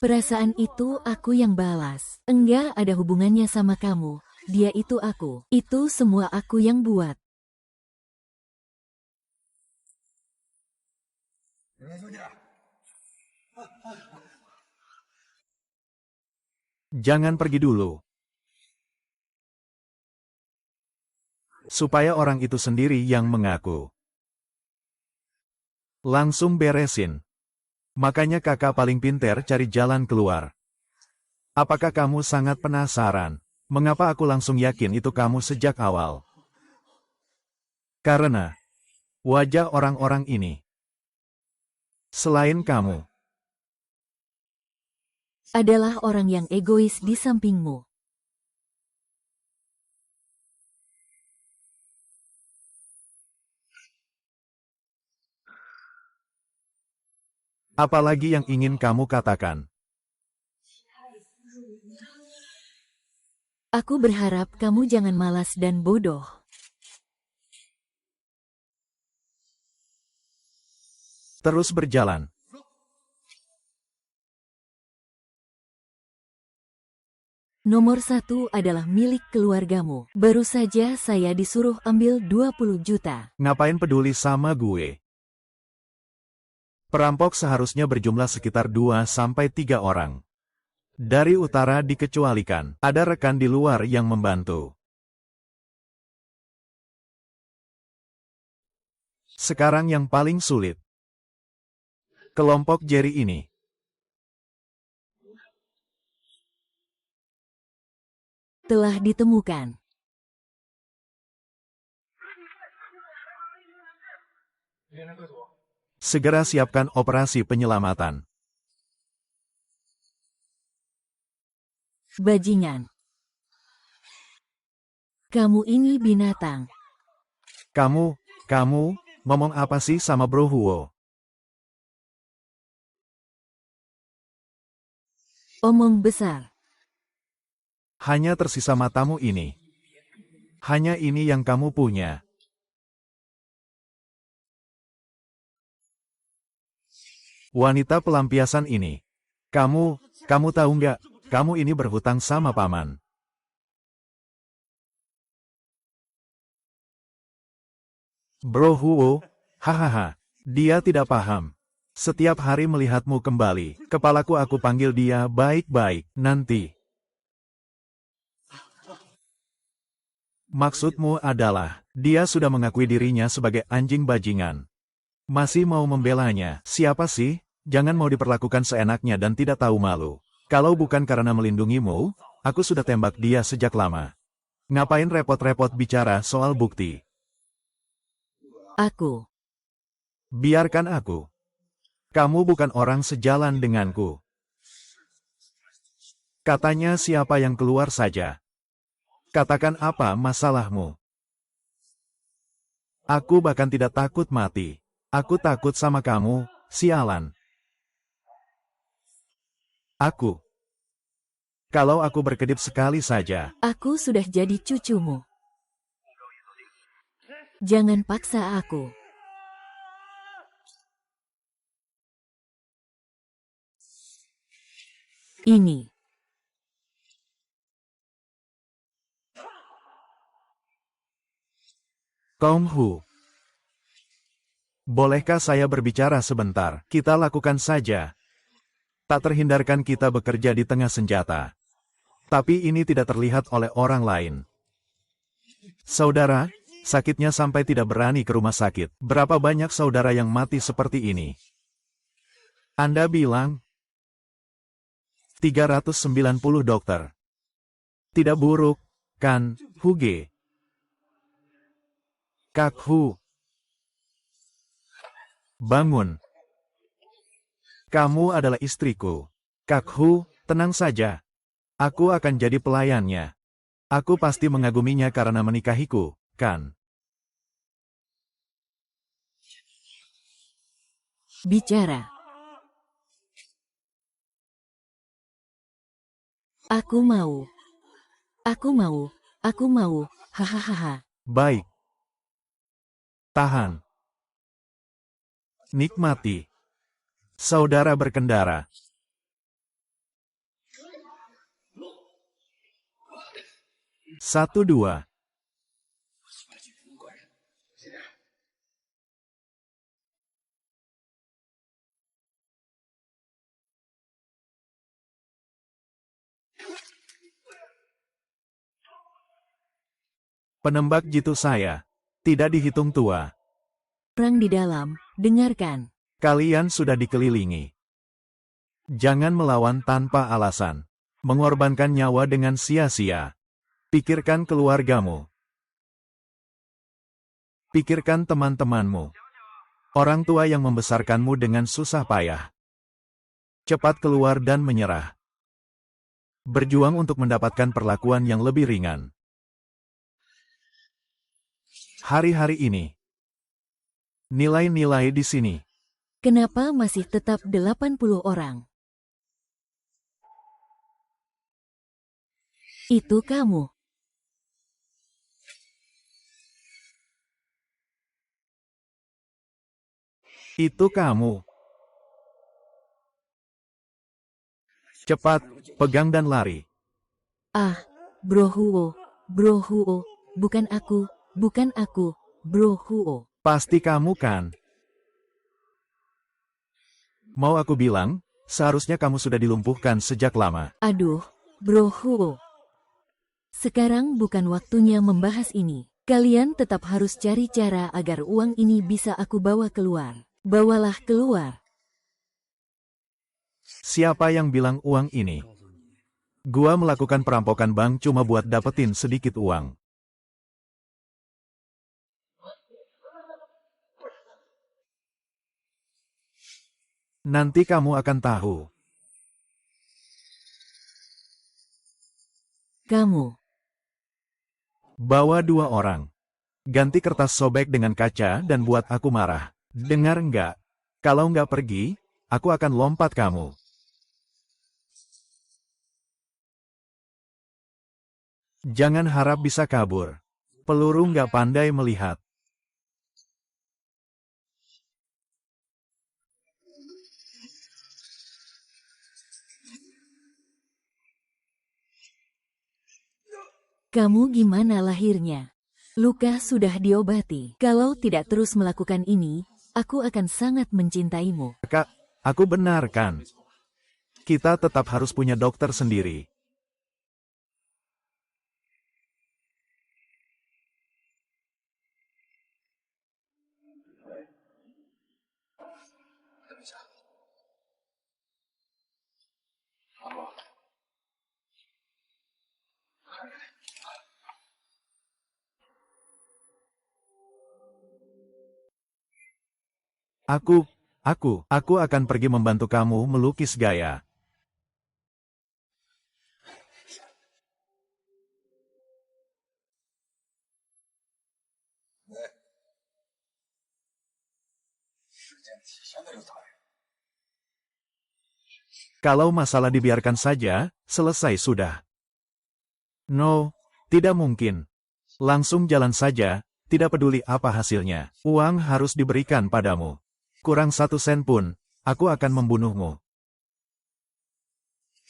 Perasaan itu aku yang balas. Enggak ada hubungannya sama kamu. Dia itu aku. Itu semua aku yang buat. Jangan pergi dulu. Supaya orang itu sendiri yang mengaku. Langsung beresin. Makanya kakak paling pinter cari jalan keluar. Apakah kamu sangat penasaran? Mengapa aku langsung yakin itu kamu sejak awal? Karena wajah orang-orang ini. Selain kamu. Adalah orang yang egois di sampingmu. Apalagi yang ingin kamu katakan? Aku berharap kamu jangan malas dan bodoh. Terus berjalan. Nomor 1 adalah milik keluargamu. Baru saja saya disuruh ambil 20 juta. Ngapain peduli sama gue? Perampok seharusnya berjumlah sekitar 2-3 orang. Dari utara dikecualikan, ada rekan di luar yang membantu. Sekarang yang paling sulit. Kelompok Jerry ini. Telah ditemukan. Segera siapkan operasi penyelamatan. Bajingan. Kamu ini binatang. Kamu ngomong apa sih sama Bro Huo? Omong besar. Hanya tersisa matamu ini. Hanya ini yang kamu punya. Wanita pelampiasan ini. Kamu tahu nggak, kamu ini berhutang sama paman. Bro Huo, hahaha, dia tidak paham. Setiap hari melihatmu kembali, kepalaku aku panggil dia baik-baik, nanti. Maksudmu adalah, dia sudah mengakui dirinya sebagai anjing bajingan. Masih mau membelanya, siapa sih? Jangan mau diperlakukan seenaknya dan tidak tahu malu. Kalau bukan karena melindungimu, aku sudah tembak dia sejak lama. Ngapain repot-repot bicara soal bukti? Aku. Biarkan aku. Kamu bukan orang sejalan denganku. Katanya siapa yang keluar saja. Katakan apa masalahmu. Aku bahkan tidak takut mati. Aku takut sama kamu, sialan. Aku. Kalau aku berkedip sekali saja. Aku sudah jadi cucumu. Jangan paksa aku. Ini. Kong Hu. Bolehkah saya berbicara sebentar? Kita lakukan saja. Tak terhindarkan kita bekerja di tengah senjata. Tapi ini tidak terlihat oleh orang lain. Saudara, Sakitnya sampai tidak berani ke rumah sakit. Berapa banyak saudara yang mati seperti ini? Anda bilang 390 dokter. Tidak buruk, kan, Huge? Kak Hu. Bangun. Kamu adalah istriku. Kak Hu, tenang saja. Aku akan jadi pelayannya. Aku pasti mengaguminya karena menikahiku, kan? Bicara. Aku mau. Aku mau. Aku mau. Hahaha. Baik. Tahan. Nikmati. Saudara berkendara. Satu dua. Penembak jitu saya. Tidak dihitung tua. Orang di dalam, dengarkan. Kalian sudah dikelilingi. Jangan melawan tanpa alasan. Mengorbankan nyawa dengan sia-sia. Pikirkan keluargamu. Pikirkan teman-temanmu. Orang tua yang membesarkanmu dengan susah payah. Cepat keluar dan menyerah. Berjuang untuk mendapatkan perlakuan yang lebih ringan. Hari-hari ini. Nilai-nilai di sini. Kenapa masih tetap 80 orang? Itu kamu. Itu kamu. Cepat, pegang dan lari. Ah, Bro Huo. Bro Huo. Bukan aku. Bukan aku. Bro Huo. Pasti kamu kan? Mau aku bilang, seharusnya kamu sudah dilumpuhkan sejak lama. Aduh, Bro Huo. Sekarang bukan waktunya membahas ini. Kalian tetap harus cari cara agar uang ini bisa aku bawa keluar. Bawalah keluar. Siapa yang bilang uang ini? Gua melakukan perampokan bank cuma buat dapetin sedikit uang. Nanti kamu akan tahu. Kamu. Bawa 2 orang. Ganti kertas sobek dengan kaca dan buat aku marah. Dengar nggak? Kalau nggak pergi, aku akan lompat kamu. Jangan harap bisa kabur. Peluru nggak pandai melihat. Kamu gimana lahirnya? Luka sudah diobati. Kalau tidak terus melakukan ini, aku akan sangat mencintaimu. Kak, aku benar kan? Kita tetap harus punya dokter sendiri. Aku akan pergi membantu kamu melukis gaya. Kalau masalah dibiarkan saja, selesai sudah. No, tidak mungkin. Langsung jalan saja, tidak peduli apa hasilnya. Uang harus diberikan padamu. Kurang 1 sen pun, aku akan membunuhmu.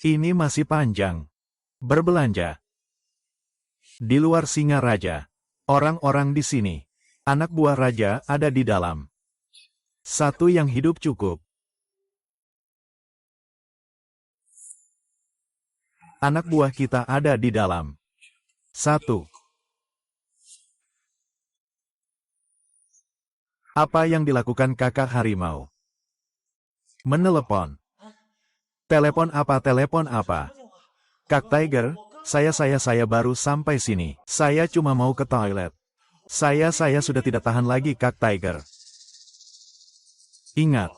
Ini masih panjang. Berbelanja. Di luar singa raja. Orang-orang di sini. Anak buah raja ada di dalam. Satu yang hidup cukup. Anak buah kita ada di dalam. Satu. Apa yang dilakukan kakak harimau? Menelepon. Telepon apa? Telepon apa? Kak Tiger, saya baru sampai sini. Saya cuma mau ke toilet. Saya sudah tidak tahan lagi Kak Tiger. Ingat.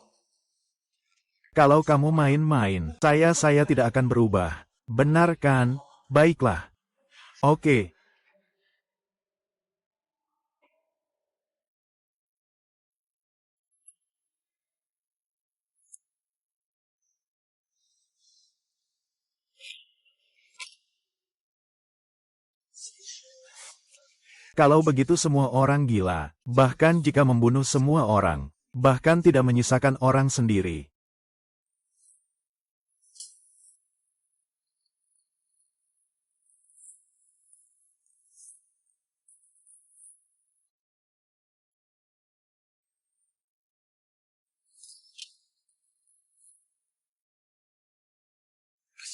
Kalau kamu main-main, saya tidak akan berubah. Benar kan? Baiklah. Oke. Kalau begitu semua orang gila, bahkan jika membunuh semua orang, bahkan tidak menyisakan orang sendiri.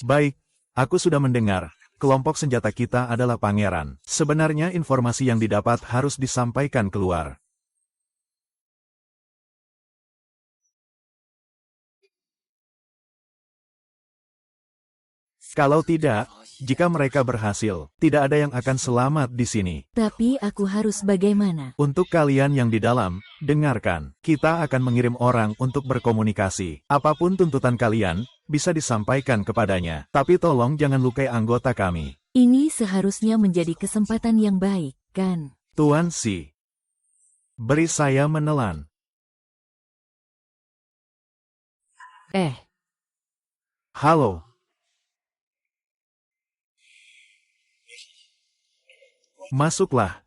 Baik, aku sudah mendengar. Kelompok senjata kita adalah pangeran. Sebenarnya informasi yang didapat harus disampaikan keluar. Kalau tidak, jika mereka berhasil, tidak ada yang akan selamat di sini. Tapi aku harus bagaimana? Untuk kalian yang di dalam, dengarkan. Kita akan mengirim orang untuk berkomunikasi. Apapun tuntutan kalian, bisa disampaikan kepadanya. Tapi tolong jangan lukai anggota kami. Ini seharusnya menjadi kesempatan yang baik, kan? Tuan Si, beri saya menelan. Halo. Masuklah.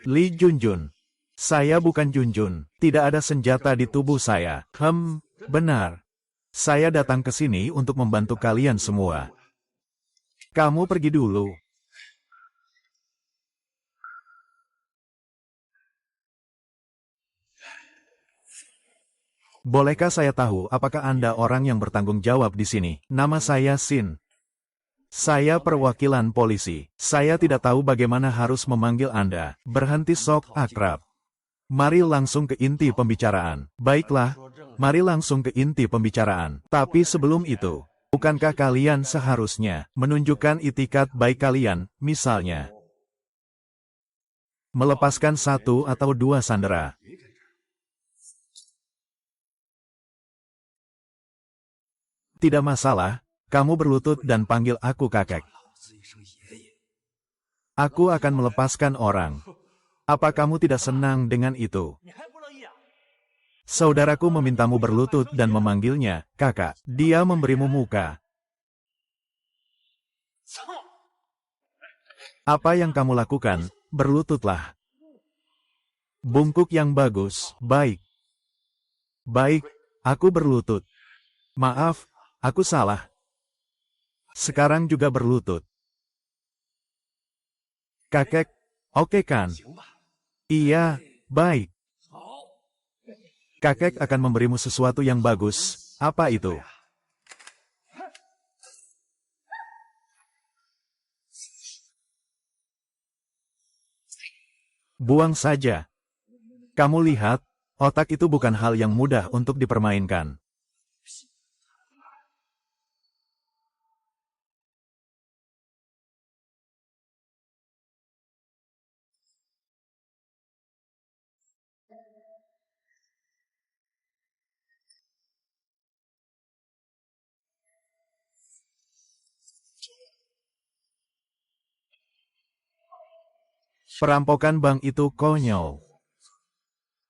Li Junjun. Saya bukan Junjun. Tidak ada senjata di tubuh saya. Benar. Saya datang ke sini untuk membantu kalian semua. Kamu pergi dulu. Bolehkah saya tahu apakah Anda orang yang bertanggung jawab di sini? Nama saya Sin. Saya perwakilan polisi. Saya tidak tahu bagaimana harus memanggil Anda. Berhenti sok akrab. Mari langsung ke inti pembicaraan. Baiklah, mari langsung ke inti pembicaraan. Tapi sebelum itu, bukankah kalian seharusnya menunjukkan itikat baik kalian, misalnya melepaskan 1 atau 2 sandera? Tidak masalah, kamu berlutut dan panggil aku kakek. Aku akan melepaskan orang. Apa kamu tidak senang dengan itu? Saudaraku memintamu berlutut dan memanggilnya kakak. Dia memberimu muka. Apa yang kamu lakukan? Berlututlah. Bungkuk yang bagus. Baik. Baik, aku berlutut. Maaf, aku salah. Sekarang juga berlutut. Kakek, oke kan? Iya, baik. Kakek akan memberimu sesuatu yang bagus. Apa itu? Buang saja. Kamu lihat, otak itu bukan hal yang mudah untuk dipermainkan. Perampokan bank itu konyol.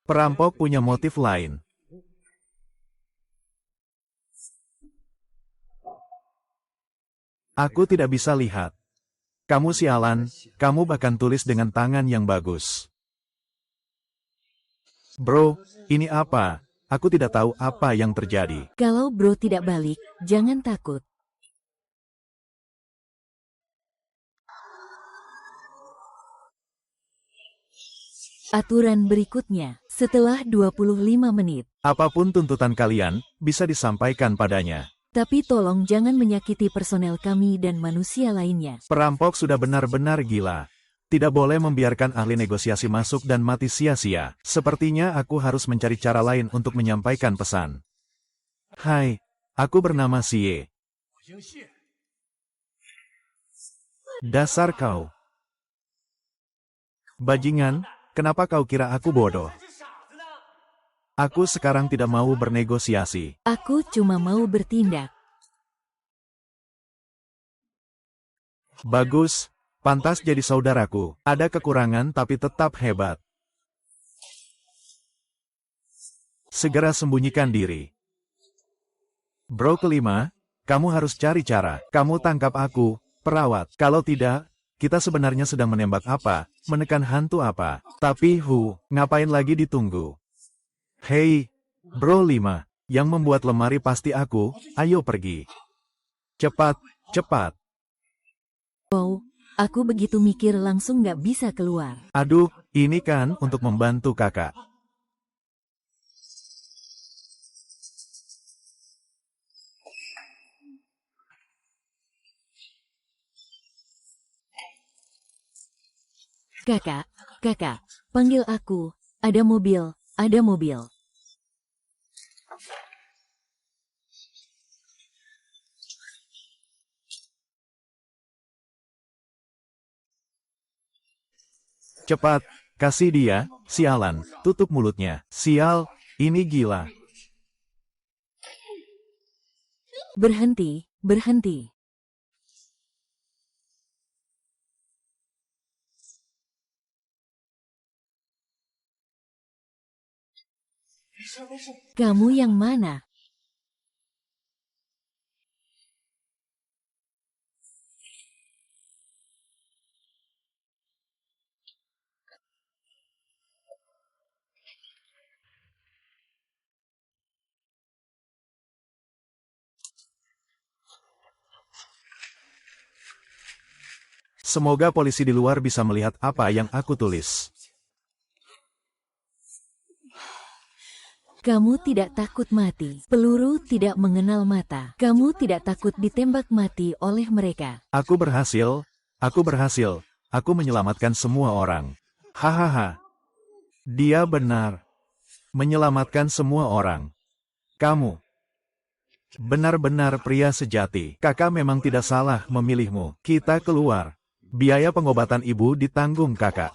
Perampok punya motif lain. Aku tidak bisa lihat. Kamu sialan, kamu bahkan tulis dengan tangan yang bagus. Bro, ini apa? Aku tidak tahu apa yang terjadi. Kalau bro tidak balik, jangan takut. Aturan berikutnya, setelah 25 menit. Apapun tuntutan kalian, bisa disampaikan padanya. Tapi tolong jangan menyakiti personel kami dan manusia lainnya. Perampok sudah benar-benar gila. Tidak boleh membiarkan ahli negosiasi masuk dan mati sia-sia. Sepertinya aku harus mencari cara lain untuk menyampaikan pesan. Hai, aku bernama Xie. Dasar kau. Bajingan, kenapa kau kira aku bodoh? Aku sekarang tidak mau bernegosiasi. Aku cuma mau bertindak. Bagus, pantas jadi saudaraku. Ada kekurangan tapi tetap hebat. Segera sembunyikan diri. Bro kelima, kamu harus cari cara. Kamu tangkap aku, perawat. Kalau tidak, kita sebenarnya sedang menembak apa, menekan hantu apa. Tapi ngapain lagi ditunggu? Hei, bro 5, yang membuat lemari pasti aku, ayo pergi. Cepat, cepat. Oh, aku begitu mikir langsung gak bisa keluar. Aduh, ini kan untuk membantu kakak. Kakak, panggil aku, ada mobil. Ada mobil. Cepat, kasih dia, sialan, tutup mulutnya. Sial, ini gila. Berhenti, berhenti. Kamu yang mana? Semoga polisi di luar bisa melihat apa yang aku tulis. Kamu tidak takut mati. Peluru tidak mengenal mata. Kamu tidak takut ditembak mati oleh mereka. Aku berhasil, aku menyelamatkan semua orang. Hahaha. Dia benar. Menyelamatkan semua orang. Kamu benar-benar pria sejati. Kakak memang tidak salah memilihmu. Kita keluar. Biaya pengobatan ibu ditanggung kakak.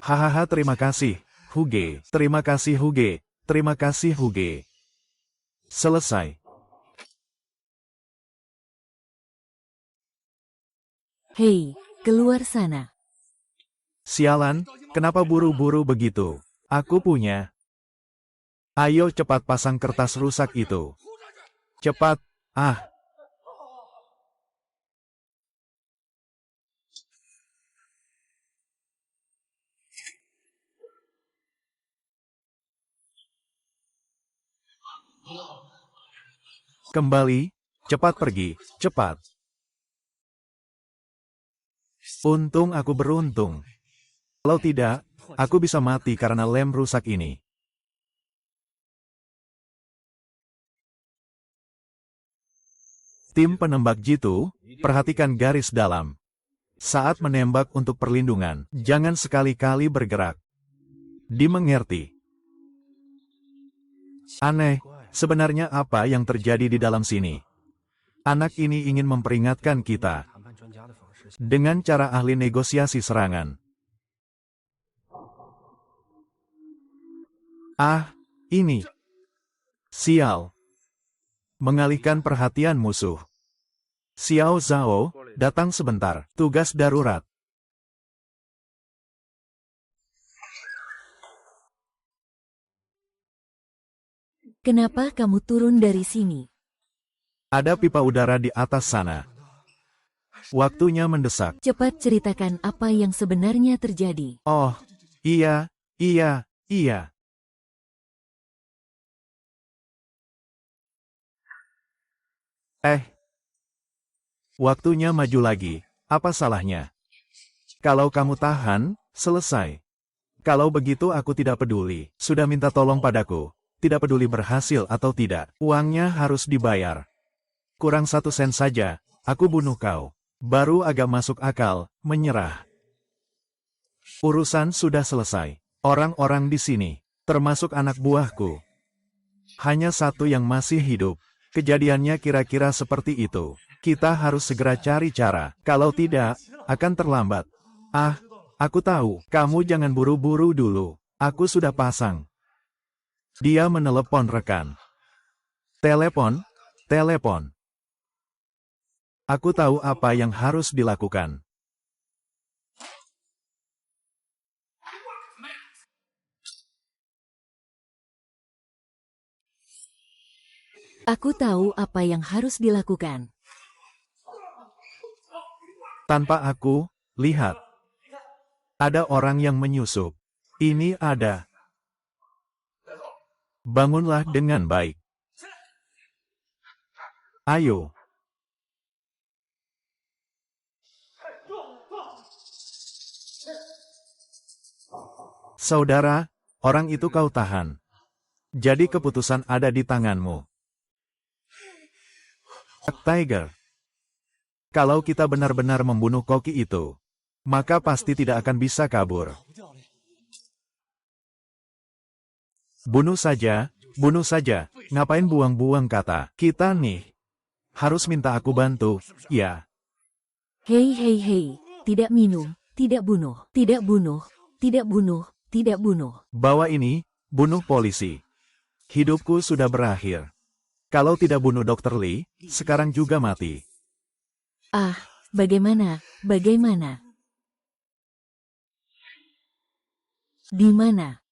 Hahaha, terima kasih, Huge. Terima kasih, Huge. Terima kasih, Huge. Selesai. Hei, keluar sana. Sialan, kenapa buru-buru begitu? Aku punya. Ayo cepat pasang kertas rusak itu. Cepat, Kembali, cepat pergi, cepat. Untung aku beruntung. Kalau tidak, aku bisa mati karena lem rusak ini. Tim penembak jitu, perhatikan garis dalam. Saat menembak untuk perlindungan, jangan sekali-kali bergerak. Dimengerti. Aneh, sebenarnya apa yang terjadi di dalam sini? Anak ini ingin memperingatkan kita. Dengan cara ahli negosiasi serangan. Ini. Sial. Mengalihkan perhatian musuh. Xiao Zhao, datang sebentar. Tugas darurat. Kenapa kamu turun dari sini? Ada pipa udara di atas sana. Waktunya mendesak. Cepat ceritakan apa yang sebenarnya terjadi. Oh, iya. Waktunya maju lagi. Apa salahnya? Kalau kamu tahan, selesai. Kalau begitu aku tidak peduli. Sudah minta tolong padaku. Tidak peduli berhasil atau tidak. Uangnya harus dibayar. Kurang 1 sen saja, aku bunuh kau. Baru agak masuk akal, menyerah. Urusan sudah selesai. Orang-orang di sini, termasuk anak buahku. Hanya satu yang masih hidup. Kejadiannya kira-kira seperti itu. Kita harus segera cari cara. Kalau tidak, akan terlambat. Ah, aku tahu. Kamu jangan buru-buru dulu. Aku sudah pasang. Dia menelepon rekan. Telepon, telepon. Aku tahu apa yang harus dilakukan. Aku tahu apa yang harus dilakukan. Tanpa aku, lihat. Ada orang yang menyusup. Ini ada. Bangunlah dengan baik. Ayo. Saudara, orang itu kau tahan. Jadi keputusan ada di tanganmu. Tiger. Kalau kita benar-benar membunuh koki itu, maka pasti tidak akan bisa kabur. Bunuh saja, ngapain buang-buang kata. Kita nih, harus minta aku bantu, ya. Hei hei hei, tidak minum, tidak bunuh, tidak bunuh, tidak bunuh, tidak bunuh. Bawa ini, bunuh polisi. Hidupku sudah berakhir. Kalau tidak bunuh Dr. Lee, sekarang juga mati. Ah, bagaimana, bagaimana? Di mana?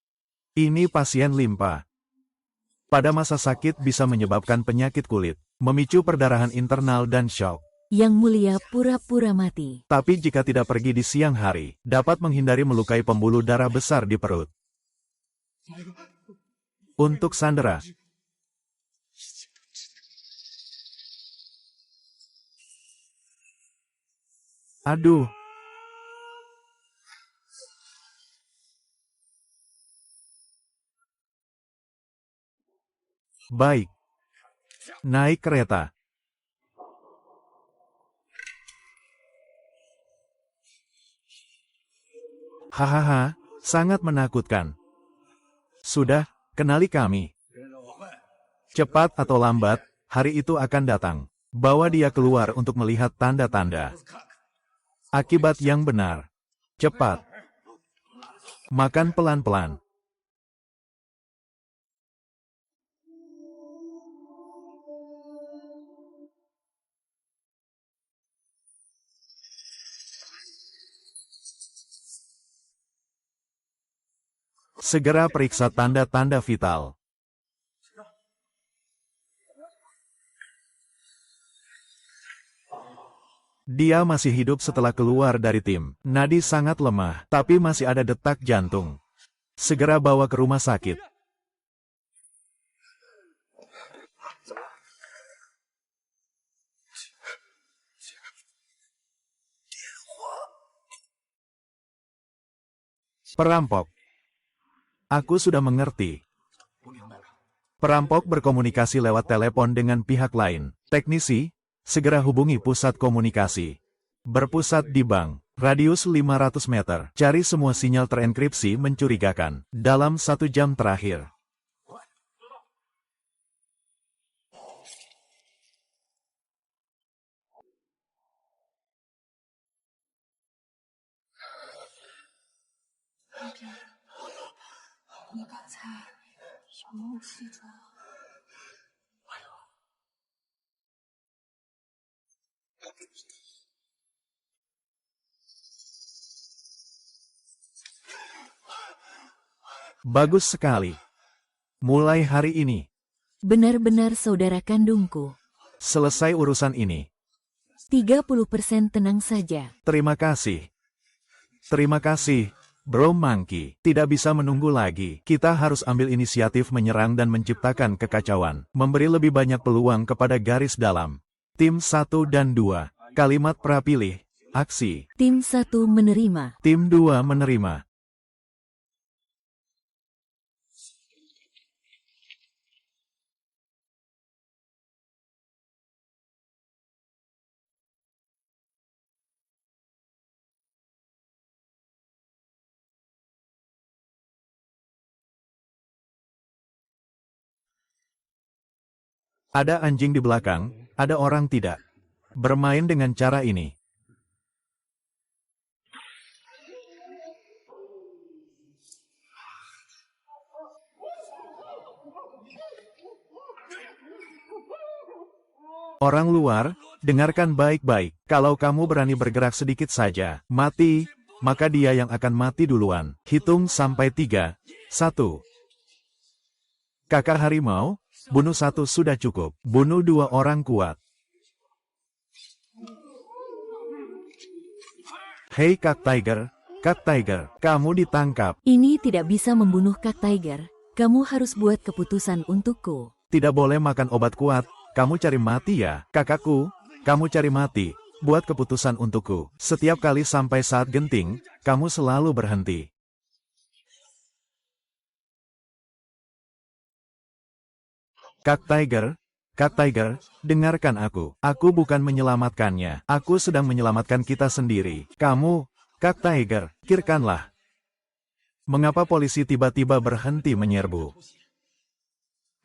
Ini pasien limpa. Pada masa sakit bisa menyebabkan penyakit kulit, memicu perdarahan internal dan shock. Yang mulia pura-pura mati. Tapi jika tidak pergi di siang hari, dapat menghindari melukai pembuluh darah besar di perut. Untuk sandera. Aduh. Baik. Naik kereta. Hahaha, sangat menakutkan. Sudah, kenali kami. Cepat atau lambat, hari itu akan datang. Bawa dia keluar untuk melihat tanda-tanda. Akibat yang benar. Cepat. Makan pelan-pelan. Segera periksa tanda-tanda vital. Dia masih hidup setelah keluar dari tim. Nadi sangat lemah, tapi masih ada detak jantung. Segera bawa ke rumah sakit. Perampok. Aku sudah mengerti. Perampok berkomunikasi lewat telepon dengan pihak lain. Teknisi, segera hubungi pusat komunikasi. Berpusat di bank, radius 500 meter. Cari semua sinyal terenkripsi mencurigakan. Dalam 1 jam terakhir. Bagus sekali. Mulai hari ini. Benar-benar saudara kandungku. Selesai urusan ini. 30% tenang saja. Terima kasih. Terima kasih, Bro Monkey. Tidak bisa menunggu lagi. Kita harus ambil inisiatif menyerang dan menciptakan kekacauan. Memberi lebih banyak peluang kepada garis dalam. Tim 1 dan 2. Kalimat prapilih. Aksi. Tim 1 menerima. Tim 2 menerima. Ada anjing di belakang, ada orang tidak. Bermain dengan cara ini. Orang luar, dengarkan baik-baik. Kalau kamu berani bergerak sedikit saja, mati, maka dia yang akan mati duluan. Hitung sampai 3. 1. Kakak harimau, bunuh 1 sudah cukup. Bunuh 2 orang kuat. Hei Kak Tiger, kamu ditangkap. Ini tidak bisa membunuh Kak Tiger. Kamu harus buat keputusan untukku. Tidak boleh makan obat kuat. Kamu cari mati ya, kakakku. Kamu cari mati. Buat keputusan untukku. Setiap kali sampai saat genting, kamu selalu berhenti. Kak Tiger, dengarkan aku. Aku bukan menyelamatkannya. Aku sedang menyelamatkan kita sendiri. Kamu, Kak Tiger, pikirkanlah. Mengapa polisi tiba-tiba berhenti menyerbu?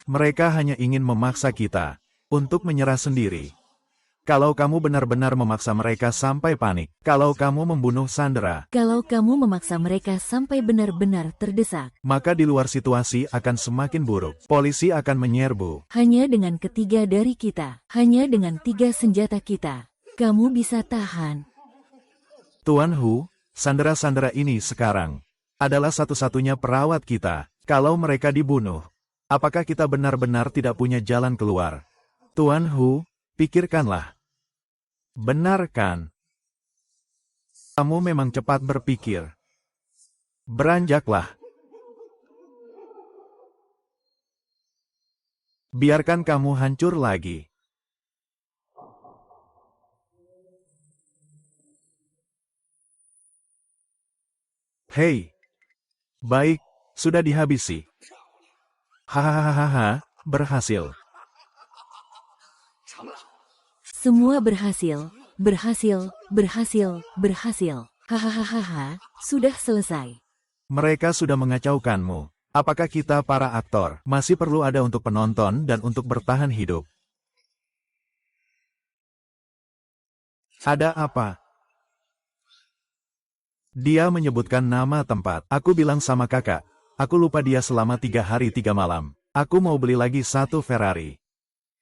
Mereka hanya ingin memaksa kita untuk menyerah sendiri. Kalau kamu benar-benar memaksa mereka sampai panik, kalau kamu membunuh Sandra, Kalau kamu memaksa mereka sampai benar-benar terdesak, maka di luar situasi akan semakin buruk. Polisi akan menyerbu. hanya dengan ketiga dari kita, hanya dengan 3 senjata kita, kamu bisa tahan. Tuan Hu, Sandra-Sandra ini sekarang adalah satu-satunya perawat kita. Kalau mereka dibunuh, apakah kita benar-benar tidak punya jalan keluar? Tuan Hu, pikirkanlah. Benar kan? Kamu memang cepat berpikir. Beranjaklah. Biarkan kamu hancur lagi. Hei. Baik, sudah dihabisi. Hahaha, berhasil. Semua berhasil, berhasil. Hahaha, sudah selesai. Mereka sudah mengacaukanmu. Apakah kita para aktor masih perlu ada untuk penonton dan untuk bertahan hidup? Ada apa? Dia menyebutkan nama tempat. Aku bilang sama kakak, aku lupa dia selama 3 hari 3 malam. Aku mau beli lagi 1 Ferrari.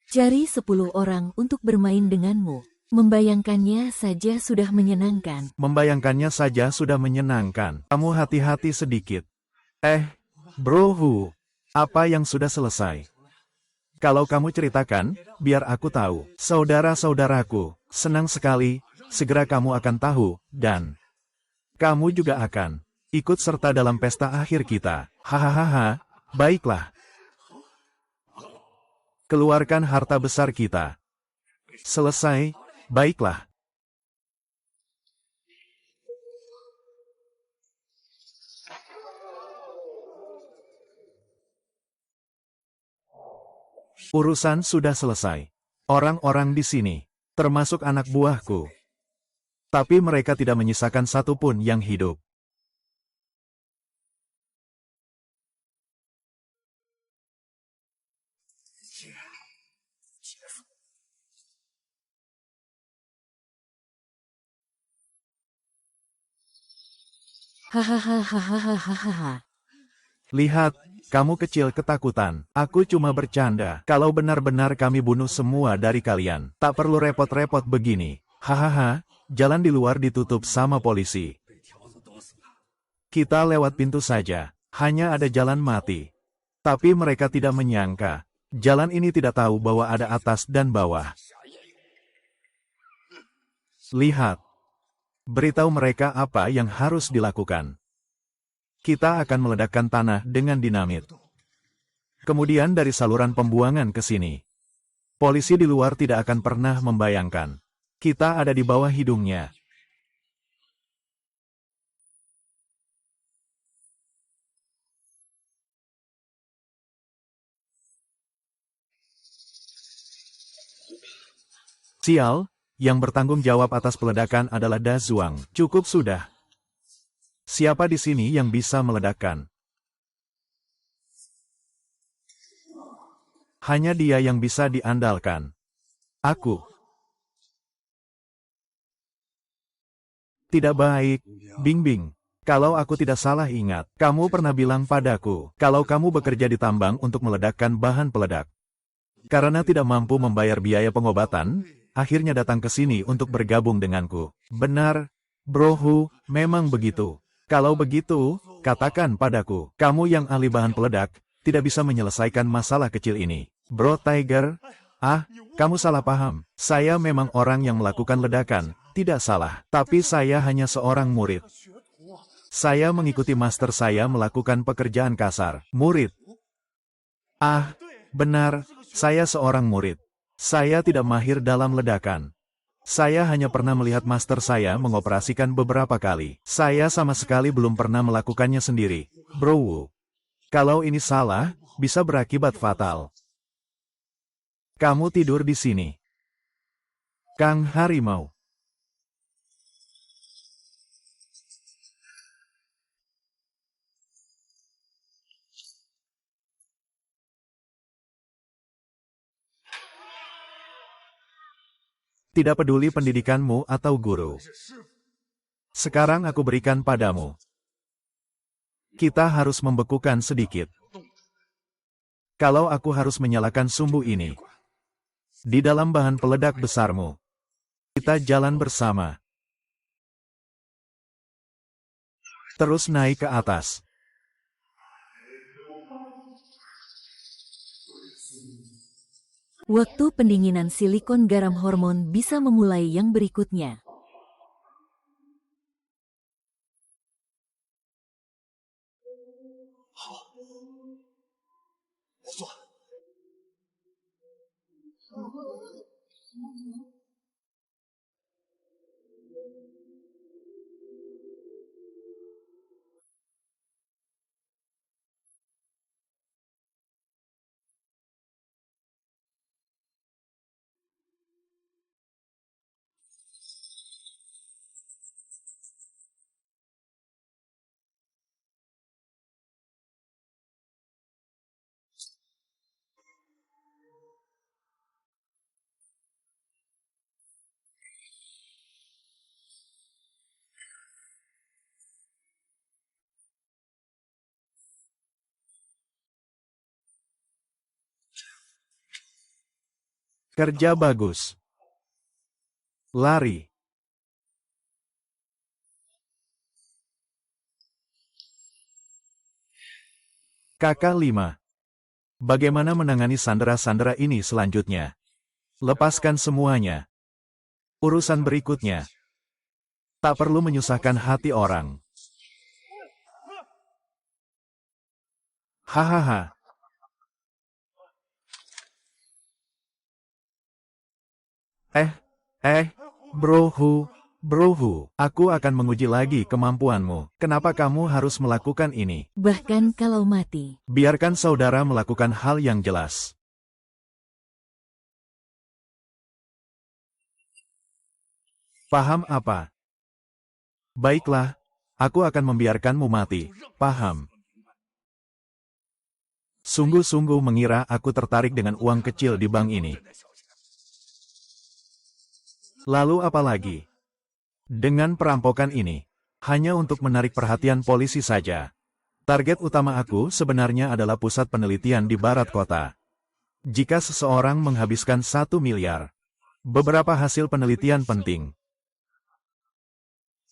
Cari 10 orang untuk bermain denganmu. Membayangkannya saja sudah menyenangkan. Membayangkannya saja sudah menyenangkan. Kamu hati-hati sedikit. Bro Hu, apa yang sudah selesai? Kalau kamu ceritakan, biar aku tahu. Saudara-saudaraku, senang sekali, segera kamu akan tahu, dan kamu juga akan ikut serta dalam pesta akhir kita. Hahaha, baiklah. Keluarkan harta besar kita. Selesai, baiklah. Urusan sudah selesai. Orang-orang di sini, termasuk anak buahku. Tapi mereka tidak menyisakan satupun yang hidup. Hahaha. Lihat, kamu kecil ketakutan. Aku cuma bercanda. Kalau benar-benar kami bunuh semua dari kalian, tak perlu repot-repot begini. Hahaha, jalan di luar ditutup sama polisi. Kita lewat pintu saja. Hanya ada jalan mati. Tapi mereka tidak menyangka. Jalan ini tidak tahu bahwa ada atas dan bawah. Lihat. Beritahu mereka apa yang harus dilakukan. Kita akan meledakkan tanah dengan dinamit. Kemudian dari saluran pembuangan ke sini. Polisi di luar tidak akan pernah membayangkan. Kita ada di bawah hidungnya. Sial, yang bertanggung jawab atas peledakan adalah Da Zuang. Cukup sudah. Siapa di sini yang bisa meledakkan? Hanya dia yang bisa diandalkan. Aku. Tidak baik, Bingbing. Kalau aku tidak salah ingat, kamu pernah bilang padaku, kalau kamu bekerja di tambang untuk meledakkan bahan peledak. Karena tidak mampu membayar biaya pengobatan, akhirnya datang ke sini untuk bergabung denganku. Benar, Bro Hu, memang begitu. Kalau begitu, katakan padaku, kamu yang ahli bahan peledak, tidak bisa menyelesaikan masalah kecil ini. Bro Tiger, kamu salah paham. Saya memang orang yang melakukan ledakan, tidak salah. Tapi saya hanya seorang murid. Saya mengikuti master saya melakukan pekerjaan kasar. Murid. Benar, saya seorang murid. Saya tidak mahir dalam ledakan. Saya hanya pernah melihat master saya mengoperasikan beberapa kali. Saya sama sekali belum pernah melakukannya sendiri. Bro Wu. Kalau ini salah, bisa berakibat fatal. Kamu tidur di sini. Kang Harimau. Tidak peduli pendidikanmu atau guru. Sekarang aku berikan padamu. Kita harus membekukan sedikit. Kalau aku harus menyalakan sumbu ini, di dalam bahan peledak besarmu, kita jalan bersama. Terus naik ke atas. Waktu pendinginan silikon garam hormon bisa memulai yang berikutnya. Kerja bagus. Lari. Kakak 5. Bagaimana menangani sandera-sandera ini selanjutnya? Lepaskan semuanya. Urusan berikutnya. Tak perlu menyusahkan hati orang. Hahaha. Bro Hu, aku akan menguji lagi kemampuanmu. Kenapa kamu harus melakukan ini? Bahkan kalau mati. Biarkan saudara melakukan hal yang jelas. Paham apa? Baiklah, aku akan membiarkanmu mati. Paham? Sungguh-sungguh mengira aku tertarik dengan uang kecil di bank ini. Lalu apa lagi? Dengan perampokan ini, hanya untuk menarik perhatian polisi saja. Target utama aku sebenarnya adalah pusat penelitian di barat kota. Jika seseorang menghabiskan 1 miliar, beberapa hasil penelitian penting.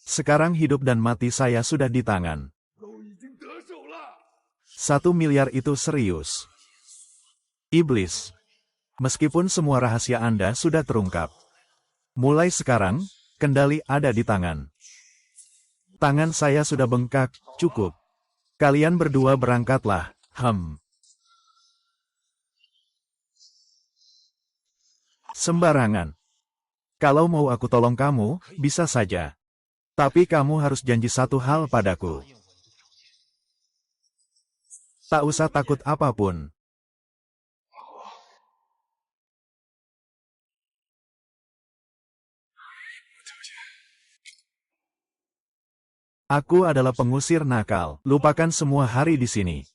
Sekarang hidup dan mati saya sudah di tangan. 1 miliar itu serius. Iblis. Meskipun semua rahasia Anda sudah terungkap. Mulai sekarang, kendali ada di tangan. Tangan saya sudah bengkak, cukup. Kalian berdua berangkatlah, Sembarangan. Kalau mau aku tolong kamu, bisa saja. Tapi kamu harus janji satu hal padaku. Tak usah takut apapun. Aku adalah pengusir nakal. Lupakan semua hari di sini.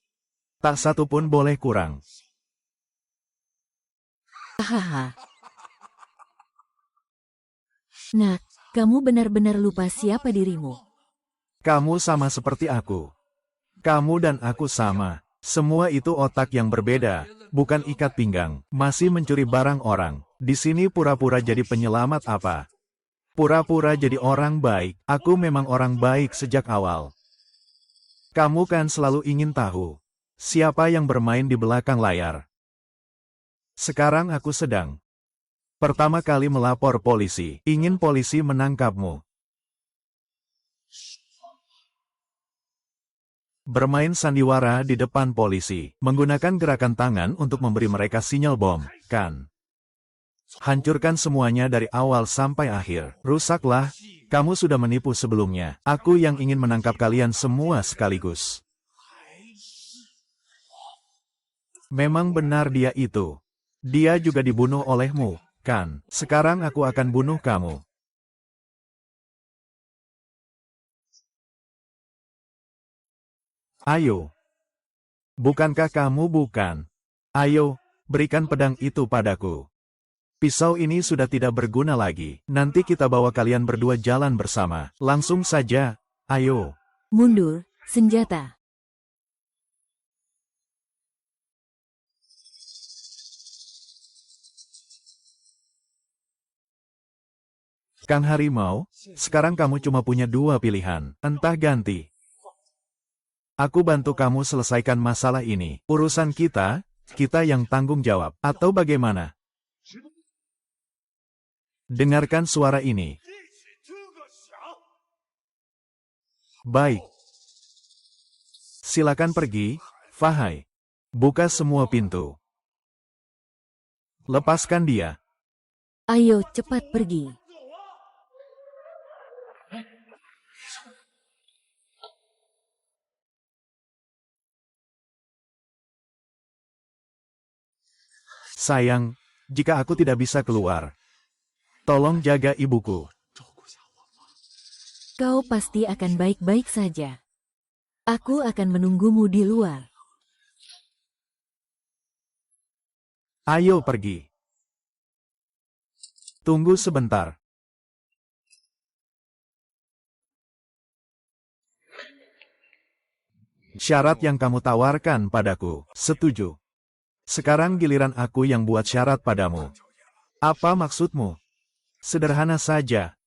Tak satu pun boleh kurang. Hahaha. Nak, kamu benar-benar lupa siapa dirimu. Kamu sama seperti aku. Kamu dan aku sama. Semua itu otak yang berbeda, bukan ikat pinggang. Masih mencuri barang orang. Di sini pura-pura jadi penyelamat apa? Pura-pura jadi orang baik. Aku memang orang baik sejak awal. Kamu kan selalu ingin tahu siapa yang bermain di belakang layar. Sekarang aku sedang pertama kali melapor polisi. Ingin polisi menangkapmu. Bermain sandiwara di depan polisi. Menggunakan gerakan tangan untuk memberi mereka sinyal bom, kan? Hancurkan semuanya dari awal sampai akhir. Rusaklah, kamu sudah menipu sebelumnya. Aku yang ingin menangkap kalian semua sekaligus. Memang benar dia itu. Dia juga dibunuh olehmu, kan? Sekarang aku akan bunuh kamu. Ayo. Bukankah kamu bukan? Ayo, berikan pedang itu padaku. Pisau ini sudah tidak berguna lagi. Nanti kita bawa kalian berdua jalan bersama. Langsung saja, ayo. Mundur, senjata. Kang Harimau, sekarang kamu cuma punya dua pilihan. Entah ganti. Aku bantu kamu selesaikan masalah ini. Urusan kita yang tanggung jawab. Atau bagaimana? Dengarkan suara ini. Baik. Silakan pergi, Fahai. Buka semua pintu. Lepaskan dia. Ayo cepat pergi. Sayang, jika aku tidak bisa keluar, tolong jaga ibuku. Kau pasti akan baik-baik saja. Aku akan menunggumu di luar. Ayo pergi. Tunggu sebentar. Syarat yang kamu tawarkan padaku, setuju. Sekarang giliran aku yang buat syarat padamu. Apa maksudmu? Sederhana saja.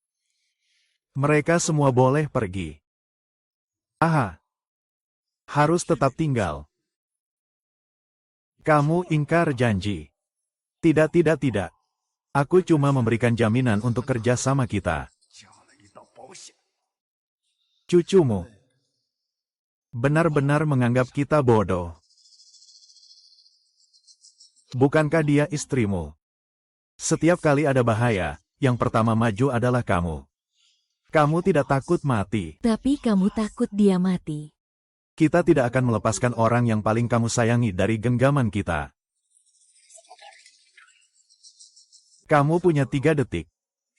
Mereka semua boleh pergi. Aha. Harus tetap tinggal. Kamu ingkar janji. Tidak. Aku cuma memberikan jaminan untuk kerja sama kita. Cucumu benar-benar menganggap kita bodoh. Bukankah dia istrimu? Setiap kali ada bahaya, yang pertama maju adalah kamu. Kamu tidak takut mati. Tapi kamu takut dia mati. Kita tidak akan melepaskan orang yang paling kamu sayangi dari genggaman kita. Kamu punya 3 detik.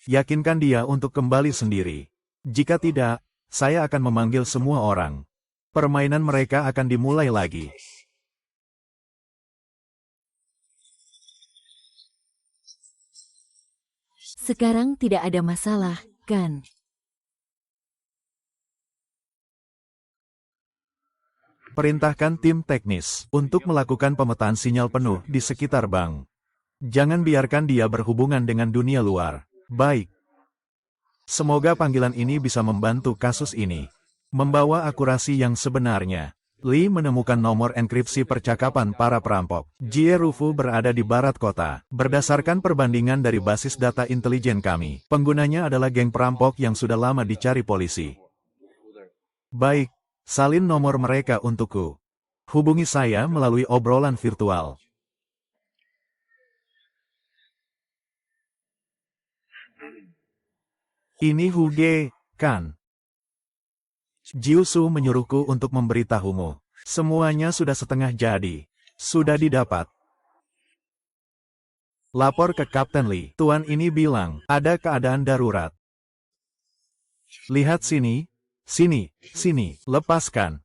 Yakinkan dia untuk kembali sendiri. Jika tidak, saya akan memanggil semua orang. Permainan mereka akan dimulai lagi. Sekarang tidak ada masalah, kan? Perintahkan tim teknis untuk melakukan pemetaan sinyal penuh di sekitar bank. Jangan biarkan dia berhubungan dengan dunia luar. Baik. Semoga panggilan ini bisa membantu kasus ini. Membawa akurasi yang sebenarnya. Lee menemukan nomor enkripsi percakapan para perampok. Jie Rufu berada di barat kota. Berdasarkan perbandingan dari basis data intelijen kami, penggunanya adalah geng perampok yang sudah lama dicari polisi. Baik, salin nomor mereka untukku. Hubungi saya melalui obrolan virtual. Ini Huge, kan? Jiusu menyuruhku untuk memberitahumu. Semuanya sudah setengah jadi. Sudah didapat. Lapor ke Kapten Lee. Tuan ini bilang, ada keadaan darurat. Lihat sini. Sini. Lepaskan.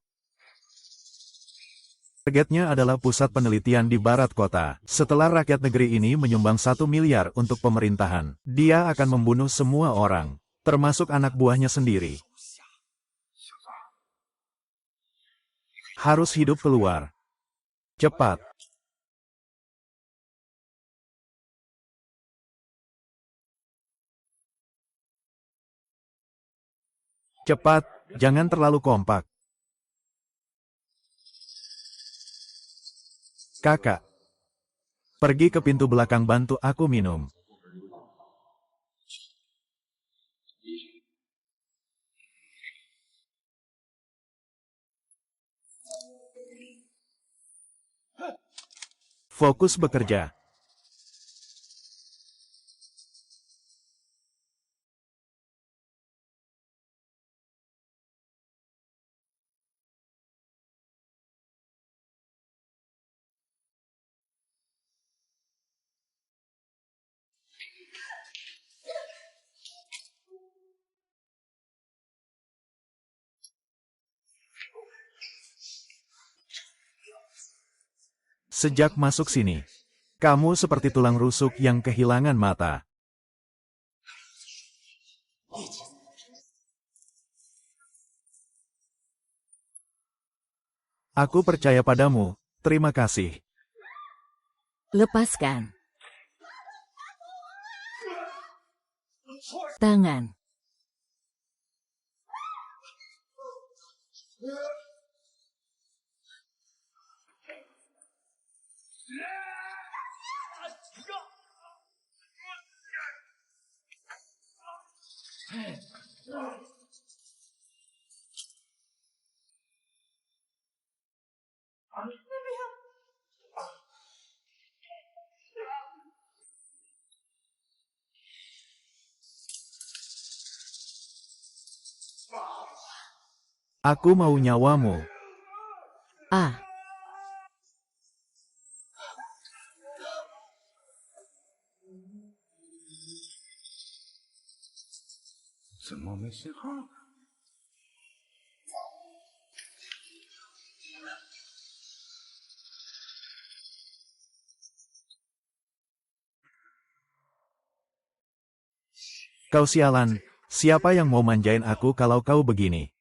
Targetnya adalah pusat penelitian di barat kota. Setelah rakyat negeri ini menyumbang 1 miliar untuk pemerintahan, dia akan membunuh semua orang, termasuk anak buahnya sendiri. Harus hidup keluar. Cepat. Cepat, jangan terlalu kompak. Kakak. Pergi ke pintu belakang bantu aku minum. Fokus bekerja. Sejak masuk sini, kamu seperti tulang rusuk yang kehilangan mata. Aku percaya padamu, terima kasih. Lepaskan. Tangan. Aku mau nyawamu. Ah, 怎么没信号呢？ Kau sialan, siapa yang mau manjain aku kalau kau begini?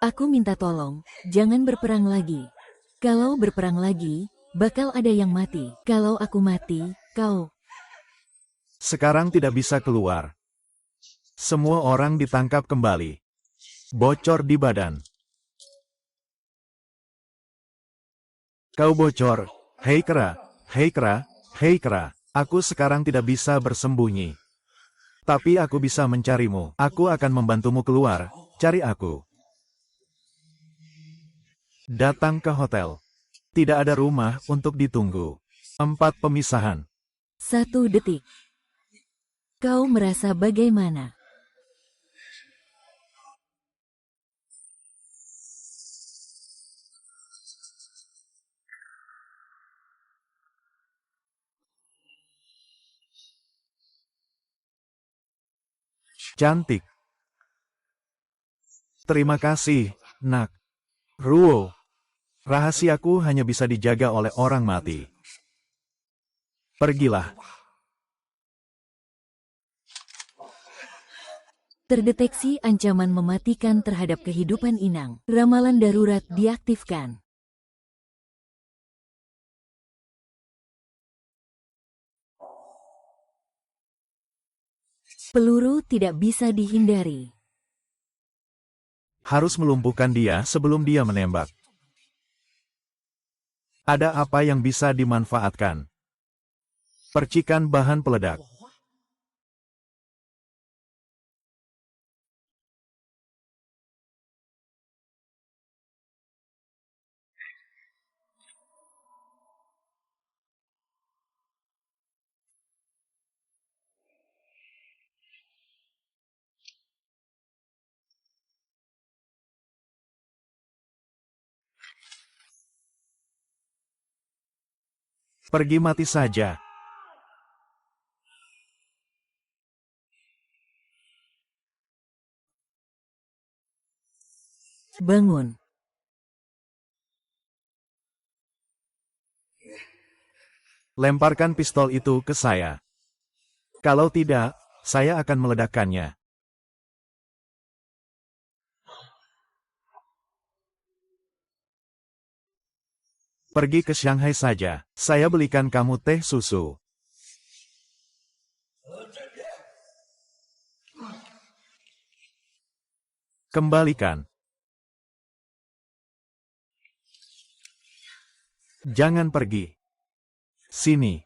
aku minta tolong, jangan berperang lagi. Kalau berperang lagi, bakal ada yang mati. Kalau aku mati, kau. Sekarang tidak bisa keluar. Semua orang ditangkap kembali. Bocor di badan. Kau bocor. Hei kera, hei kera, hei kera. Aku sekarang tidak bisa bersembunyi. Tapi aku bisa mencarimu. Aku akan membantumu keluar. Cari aku. Datang ke hotel. Tidak ada rumah untuk ditunggu. 4 pemisahan. 1 detik. Kau merasa bagaimana? Cantik. Terima kasih, nak. Ruo. Rahasiaku hanya bisa dijaga oleh orang mati. Pergilah. Terdeteksi ancaman mematikan terhadap kehidupan inang. Ramalan darurat diaktifkan. Peluru tidak bisa dihindari. Harus melumpuhkan dia sebelum dia menembak. Ada apa yang bisa dimanfaatkan? Percikan bahan peledak. Pergi mati saja. Bangun. Lemparkan pistol itu ke saya. Kalau tidak, saya akan meledakkannya. Pergi ke Shanghai saja. Saya belikan kamu teh susu. Kembalikan. Jangan pergi. Sini.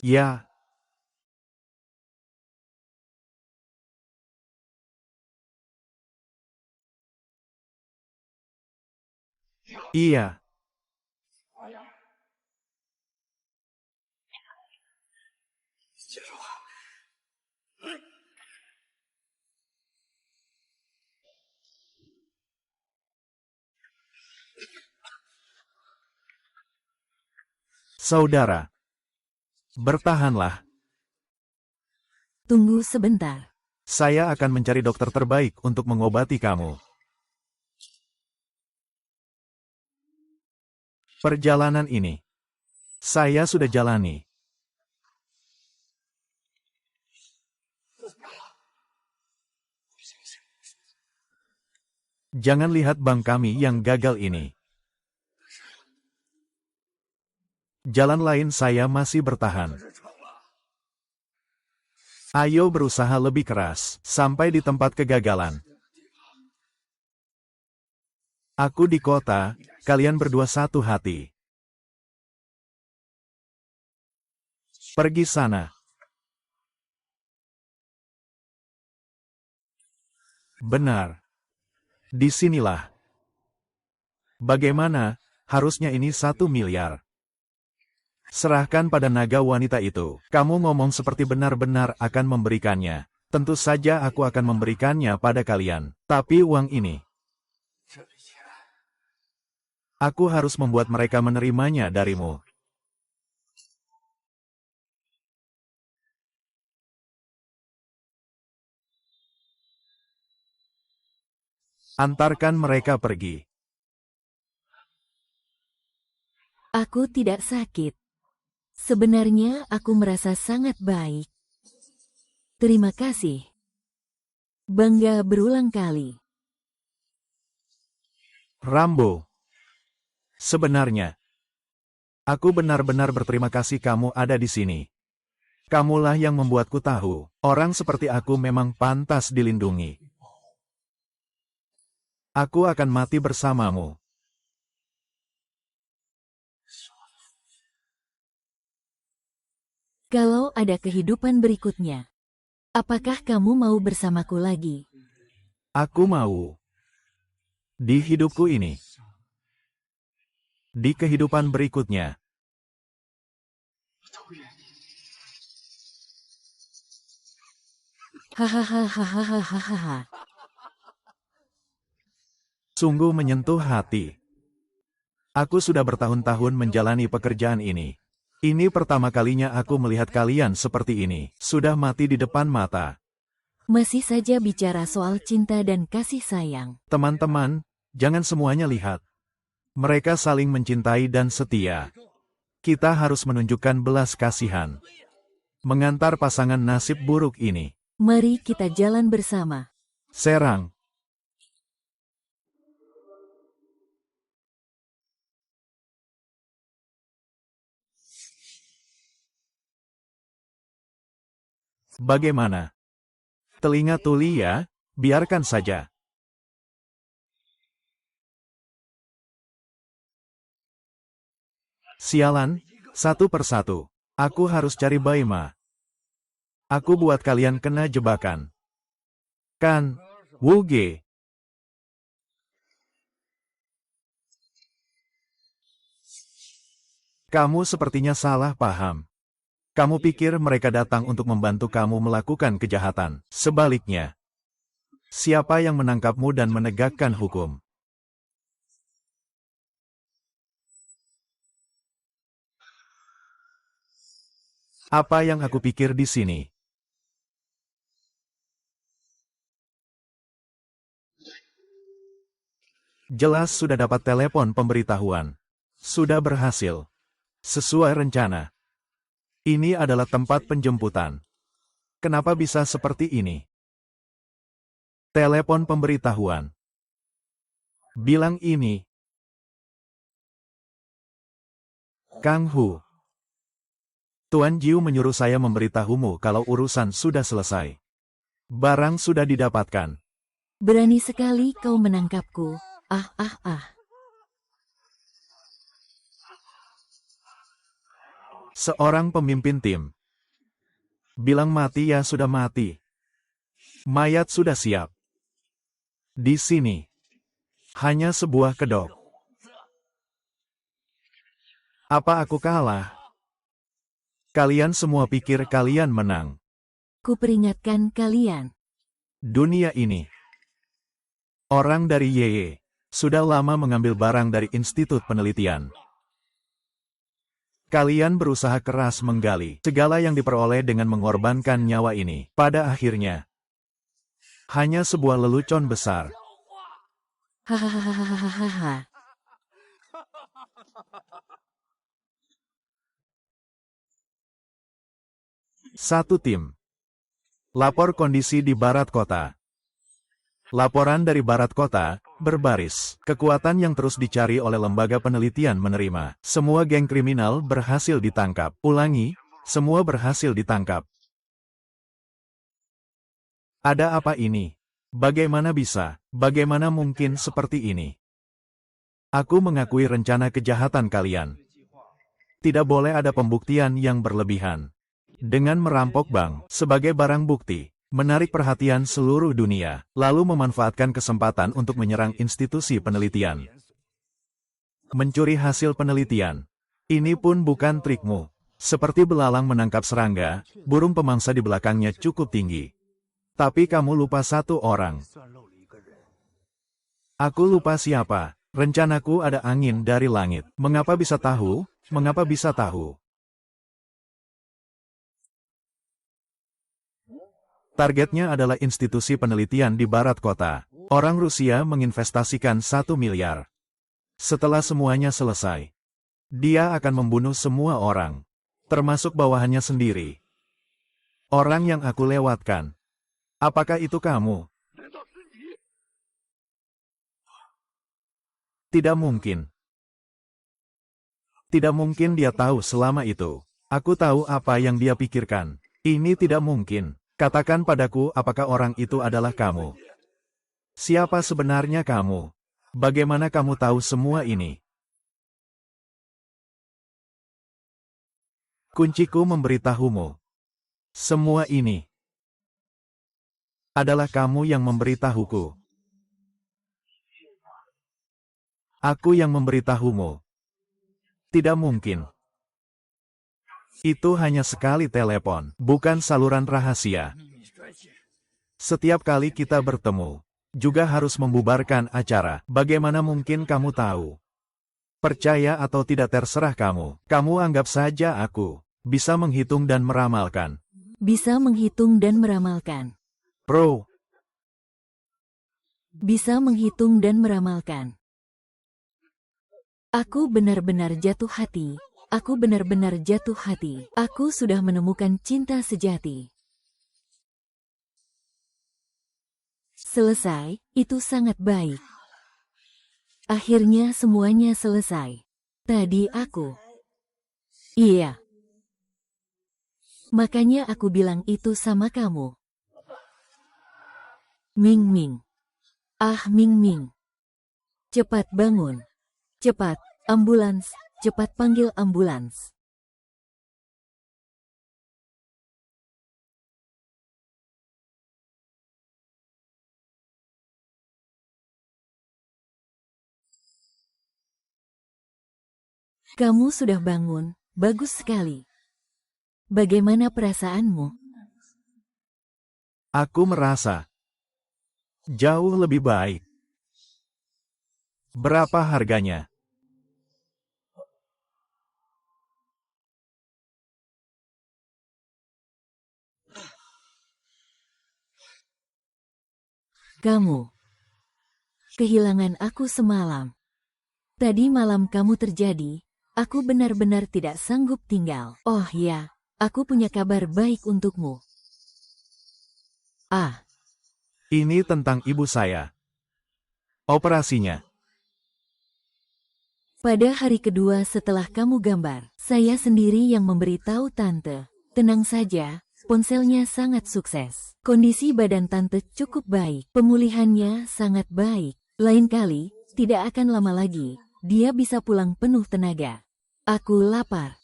Ya. Iya. Saudara. Bertahanlah. Tunggu sebentar. Saya akan mencari dokter terbaik untuk mengobati kamu. Perjalanan ini. Saya sudah jalani. Jangan lihat bank kami yang gagal ini. Jalan lain saya masih bertahan. Ayo berusaha lebih keras, sampai di tempat kegagalan. Aku di kota, kalian berdua satu hati. Pergi sana. Benar. Disinilah. Bagaimana, harusnya ini 1 miliar. Serahkan pada naga wanita itu. Kamu ngomong seperti benar-benar akan memberikannya. Tentu saja aku akan memberikannya pada kalian. Tapi uang ini. Aku harus membuat mereka menerimanya darimu. Antarkan mereka pergi. Aku tidak sakit. Sebenarnya aku merasa sangat baik. Terima kasih. Bangga berulang kali. Rambo. Sebenarnya, aku benar-benar berterima kasih kamu ada di sini. Kamulah yang membuatku tahu, orang seperti aku memang pantas dilindungi. Aku akan mati bersamamu. Kalau ada kehidupan berikutnya, apakah kamu mau bersamaku lagi? Aku mau. Di hidupku ini. Di kehidupan berikutnya. Hahaha. Sungguh menyentuh hati. Aku sudah bertahun-tahun menjalani pekerjaan ini. Ini pertama kalinya aku melihat kalian seperti ini. Sudah mati di depan mata. Masih saja bicara soal cinta dan kasih sayang. Teman-teman, jangan semuanya lihat. Mereka saling mencintai dan setia. Kita harus menunjukkan belas kasihan. Mengantar pasangan nasib buruk ini. Mari kita jalan bersama. Serang. Bagaimana? Telinga tuli ya? Biarkan saja. Sialan, satu persatu. Aku harus cari Baima. Aku buat kalian kena jebakan. Kan, Wuge. Kamu sepertinya salah paham. Kamu pikir mereka datang untuk membantu kamu melakukan kejahatan. Sebaliknya, siapa yang menangkapmu dan menegakkan hukum? Apa yang aku pikir di sini? Jelas sudah dapat telepon pemberitahuan. Sudah berhasil. Sesuai rencana. Ini adalah tempat penjemputan. Kenapa bisa seperti ini? Telepon pemberitahuan. Bilang ini. Kang Hu. Tuan Jiu menyuruh saya memberitahumu kalau urusan sudah selesai. Barang sudah didapatkan. Berani sekali kau menangkapku. Ah. Seorang pemimpin tim. Bilang mati ya sudah mati. Mayat sudah siap. Di sini. Hanya sebuah kedok. Apa aku kalah? Kalian semua pikir kalian menang. Kuperingatkan kalian. Dunia ini. Orang dari Yeye sudah lama mengambil barang dari institut penelitian. Kalian berusaha keras menggali segala yang diperoleh dengan mengorbankan nyawa ini. Pada akhirnya, hanya sebuah lelucon besar. Hahaha. Satu tim. Lapor kondisi di barat kota. Laporan dari barat kota, berbaris. Kekuatan yang terus dicari oleh lembaga penelitian menerima. Semua geng kriminal berhasil ditangkap. Ulangi, semua berhasil ditangkap. Ada apa ini? Bagaimana bisa? Bagaimana mungkin seperti ini? Aku mengakui rencana kejahatan kalian. Tidak boleh ada pembuktian yang berlebihan. Dengan merampok bank sebagai barang bukti, menarik perhatian seluruh dunia, lalu memanfaatkan kesempatan untuk menyerang institusi penelitian. Mencuri hasil penelitian. Ini pun bukan trikmu. Seperti belalang menangkap serangga, burung pemangsa di belakangnya cukup tinggi. Tapi kamu lupa satu orang. Aku lupa siapa. Rencanaku ada angin dari langit. Mengapa bisa tahu? Mengapa bisa tahu? Targetnya adalah institusi penelitian di barat kota. Orang Rusia menginvestasikan 1 miliar. Setelah semuanya selesai, dia akan membunuh semua orang, termasuk bawahannya sendiri. Orang yang aku lewatkan. Apakah itu kamu? Tidak mungkin. Tidak mungkin dia tahu selama itu. Aku tahu apa yang dia pikirkan. Ini tidak mungkin. Katakan padaku apakah orang itu adalah kamu. Siapa sebenarnya kamu? Bagaimana kamu tahu semua ini? Kunciku memberitahumu. Semua ini adalah kamu yang memberitahuku. Aku yang memberitahumu. Tidak mungkin. Itu hanya sekali telepon, bukan saluran rahasia. Setiap kali kita bertemu, juga harus membubarkan acara. Bagaimana mungkin kamu tahu? Percaya atau tidak terserah kamu. Kamu anggap saja aku bisa menghitung dan meramalkan. Bisa menghitung dan meramalkan. Pro. Bisa menghitung dan meramalkan. Aku benar-benar jatuh hati. Aku benar-benar jatuh hati. Aku sudah menemukan cinta sejati. Selesai, itu sangat baik. Akhirnya semuanya selesai. Tadi aku. Iya. Makanya aku bilang itu sama kamu. Ming Ming. Ah Ming Ming. Cepat bangun. Cepat, ambulans. Cepat panggil ambulans. Kamu sudah bangun, bagus sekali. Bagaimana perasaanmu? Aku merasa jauh lebih baik. Berapa harganya? Kamu kehilangan aku semalam. Tadi malam kamu terjadi, aku benar-benar tidak sanggup tinggal. Oh ya, aku punya kabar baik untukmu. Ah, Ini tentang ibu saya. Operasinya. pada hari kedua setelah kamu gambar, saya sendiri yang memberitahu tante. Tenang saja, ponselnya sangat sukses. Kondisi badan tante cukup baik, pemulihannya sangat baik. Lain kali, tidak akan lama lagi, dia bisa pulang penuh tenaga. Aku lapar.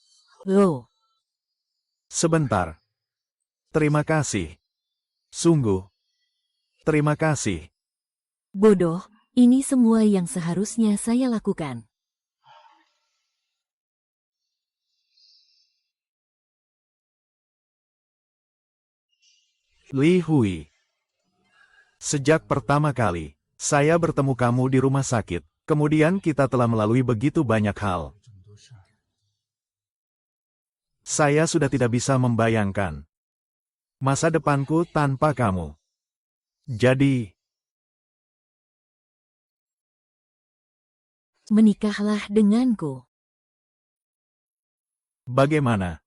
Loh, Sebentar. Terima kasih. Sungguh. Terima kasih. bodoh, ini semua yang seharusnya saya lakukan. Li Hui. Sejak pertama kali, saya bertemu kamu di rumah sakit. Kemudian kita telah melalui begitu banyak hal. Saya sudah tidak bisa membayangkan masa depanku tanpa kamu. Jadi, Menikahlah denganku. bagaimana?